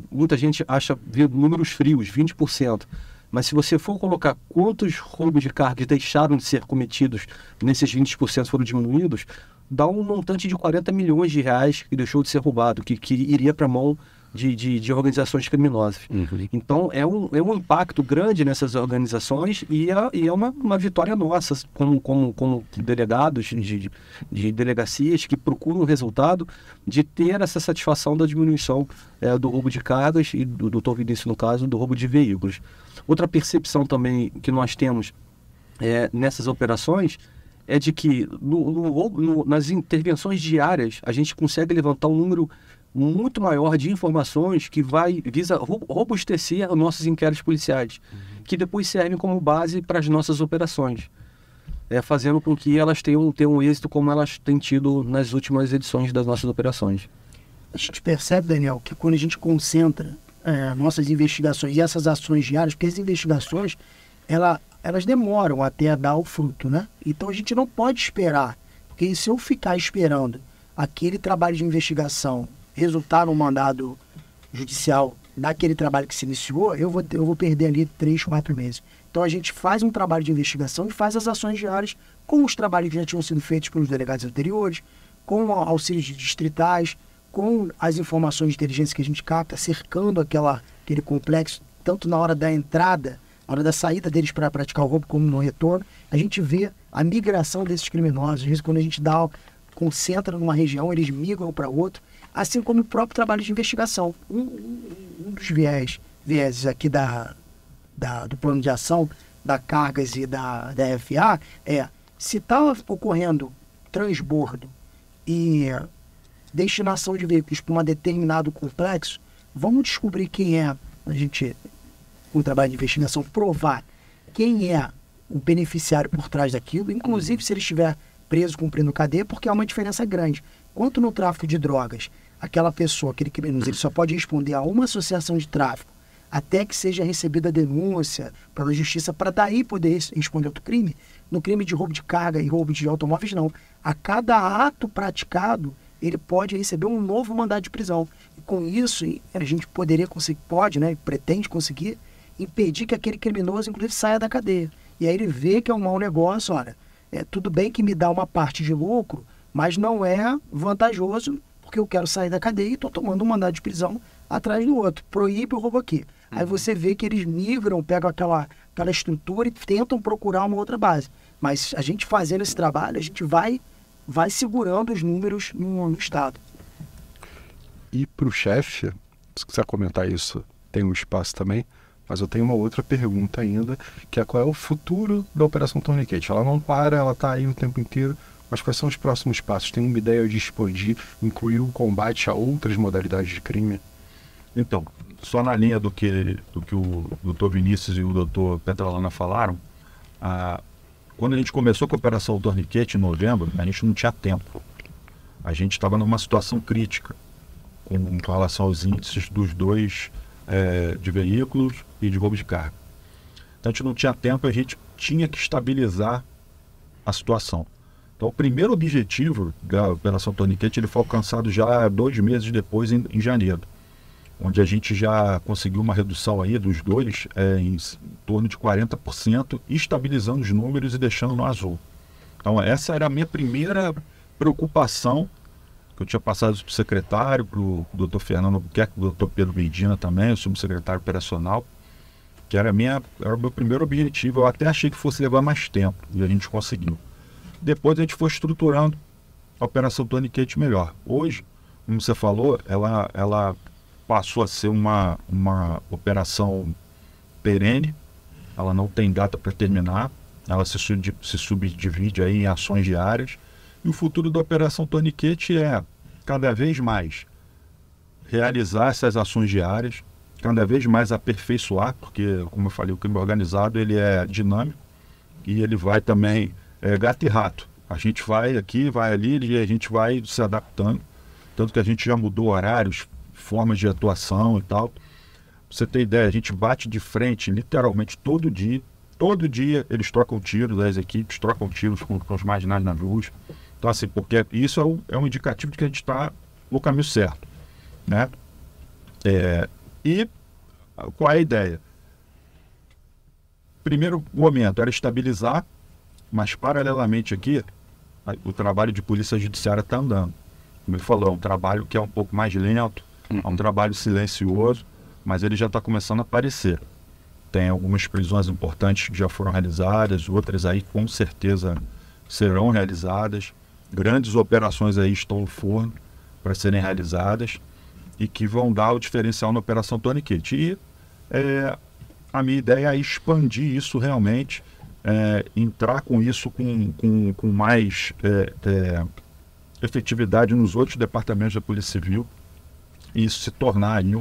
muita gente acha números frios, 20%. Mas se você for colocar quantos roubos de cargas deixaram de ser cometidos nesses 20% foram diminuídos, dá um montante de 40 milhões de reais que deixou de ser roubado, que iria para a mão de organizações criminosas. Então, é um impacto grande nessas organizações e é uma vitória nossa, como delegados de delegacias que procuram o resultado de ter essa satisfação da diminuição do roubo de cargas e do Dr. Vinícius, no caso, do roubo de veículos. Outra percepção também que nós temos nessas operações é de que nas intervenções diárias a gente consegue levantar um número muito maior de informações que visa robustecer os nossos inquéritos policiais, que depois servem como base para as nossas operações, fazendo com que elas tenham um êxito como elas têm tido nas últimas edições das nossas operações. A gente percebe, Daniel, que quando a gente concentra nossas investigações e essas ações diárias, porque as investigações, elas demoram até dar o fruto, né? Então a gente não pode esperar, porque se eu ficar esperando aquele trabalho de investigação resultar num mandado judicial daquele trabalho que se iniciou, eu vou perder ali 3, 4 meses. Então a gente faz um trabalho de investigação e faz as ações diárias com os trabalhos que já tinham sido feitos pelos delegados anteriores, com auxílios distritais, com as informações de inteligência que a gente capta, cercando aquele complexo, tanto na hora da entrada, na hora da saída deles para praticar o roubo, como no retorno. A gente vê a migração desses criminosos. Às vezes, quando a gente concentra numa região, eles migram para outra, assim como o próprio trabalho de investigação. Um dos vieses aqui do plano de ação da Cargas e da FA se está ocorrendo transbordo e destinação de veículos para um determinado complexo, vamos descobrir quem é, com o trabalho de investigação, provar quem é o beneficiário por trás daquilo, inclusive se ele estiver preso cumprindo cadeia, porque há uma diferença grande. Quanto no tráfico de drogas, aquela pessoa, aquele criminoso, ele só pode responder a uma associação de tráfico até que seja recebida a denúncia pela justiça para daí poder responder outro crime. No crime de roubo de carga e roubo de automóveis, não. A cada ato praticado, ele pode receber um novo mandado de prisão. E com isso, a gente poderia conseguir, pretende conseguir, impedir que aquele criminoso, inclusive, saia da cadeia. E aí ele vê que é um mau negócio, olha, tudo bem que me dá uma parte de lucro, mas não é vantajoso, porque eu quero sair da cadeia e estou tomando um mandado de prisão atrás do outro. Proíbe o roubo aqui. Aí você vê que eles migram, pegam aquela estrutura e tentam procurar uma outra base. Mas a gente fazendo esse trabalho, a gente vai segurando os números no Estado. E para o chefe, se quiser comentar isso, tem um espaço também, mas eu tenho uma outra pergunta ainda, que é qual é o futuro da Operação Torniquete? Ela não para, ela está aí o tempo inteiro, mas quais são os próximos passos? Tem uma ideia de expandir, incluir o combate a outras modalidades de crime? Então, só na linha do que o Dr. Vinícius e o Dr. Petralana falaram, quando a gente começou com a Operação Torniquete em novembro, a gente não tinha tempo. A gente estava numa situação crítica com relação aos índices dos dois de veículos e de roubo de carga. Então a gente não tinha tempo, a gente tinha que estabilizar a situação. Então o primeiro objetivo da Operação Torniquete ele foi alcançado já 2 meses depois, em janeiro, onde a gente já conseguiu uma redução aí dos dois em torno de 40%, estabilizando os números e deixando no azul. Então essa era a minha primeira preocupação, que eu tinha passado para o secretário, para o Dr. Fernando Albuquerque, para o Dr. Pedro Medina também, o subsecretário operacional, que era o meu primeiro objetivo. Eu até achei que fosse levar mais tempo, e a gente conseguiu. Depois a gente foi estruturando a Operação Tourniquet melhor. Hoje, como você falou, ela passou a ser uma operação perene, ela não tem data para terminar, ela se subdivide aí em ações diárias, e o futuro da Operação Tourniquet é cada vez mais realizar essas ações diárias, cada vez mais aperfeiçoar, porque, como eu falei, o crime organizado ele é dinâmico e ele vai também gato e rato. A gente vai aqui, vai ali e a gente vai se adaptando, tanto que a gente já mudou horários, formas de atuação e tal. Pra você ter ideia, a gente bate de frente literalmente todo dia eles trocam tiros, as equipes trocam tiros com os marginais nas ruas. Então assim, porque isso é um indicativo de que a gente está no caminho certo, né? E qual é a ideia? Primeiro momento era estabilizar, mas paralelamente aqui o trabalho de polícia judiciária está andando. Como ele falou, é um trabalho que é um pouco mais lento, é um trabalho silencioso, mas ele já está começando a aparecer. Tem algumas prisões importantes que já foram realizadas, outras aí com certeza serão realizadas. Grandes operações aí estão no forno para serem realizadas e que vão dar o diferencial na Operação Tourniquet. E a minha ideia é expandir isso realmente, entrar com isso com mais efetividade nos outros departamentos da Polícia Civil e isso se tornar aí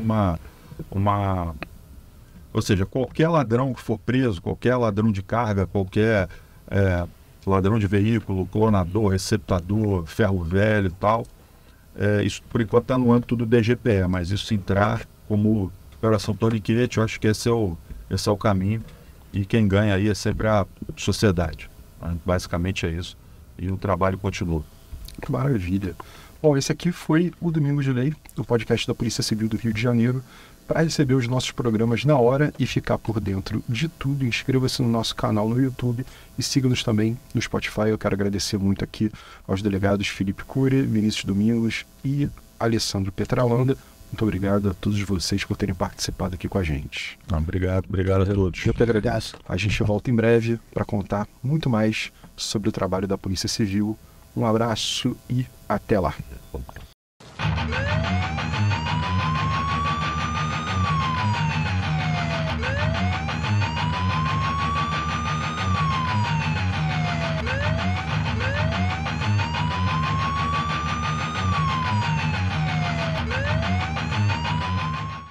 ou seja, qualquer ladrão que for preso, qualquer ladrão de carga, qualquer ladrão de veículo, clonador, receptador, ferro velho e tal, isso por enquanto está no âmbito do DGPE, mas isso entrar como Operação Tourniquet, eu acho que esse é o caminho, e quem ganha aí é sempre a sociedade. Basicamente é isso. E o trabalho continua. Maravilha. Bom, esse aqui foi o Domingo de Lei, o podcast da Polícia Civil do Rio de Janeiro. Para receber os nossos programas na hora e ficar por dentro de tudo, inscreva-se no nosso canal no YouTube e siga-nos também no Spotify. Eu quero agradecer muito aqui aos delegados Felipe Cury, Vinícius Domingos e Alessandro Petralanda. Muito obrigado a todos vocês por terem participado aqui com a gente. Obrigado a todos. Eu que agradeço. A gente volta em breve para contar muito mais sobre o trabalho da Polícia Civil. Um abraço e até lá.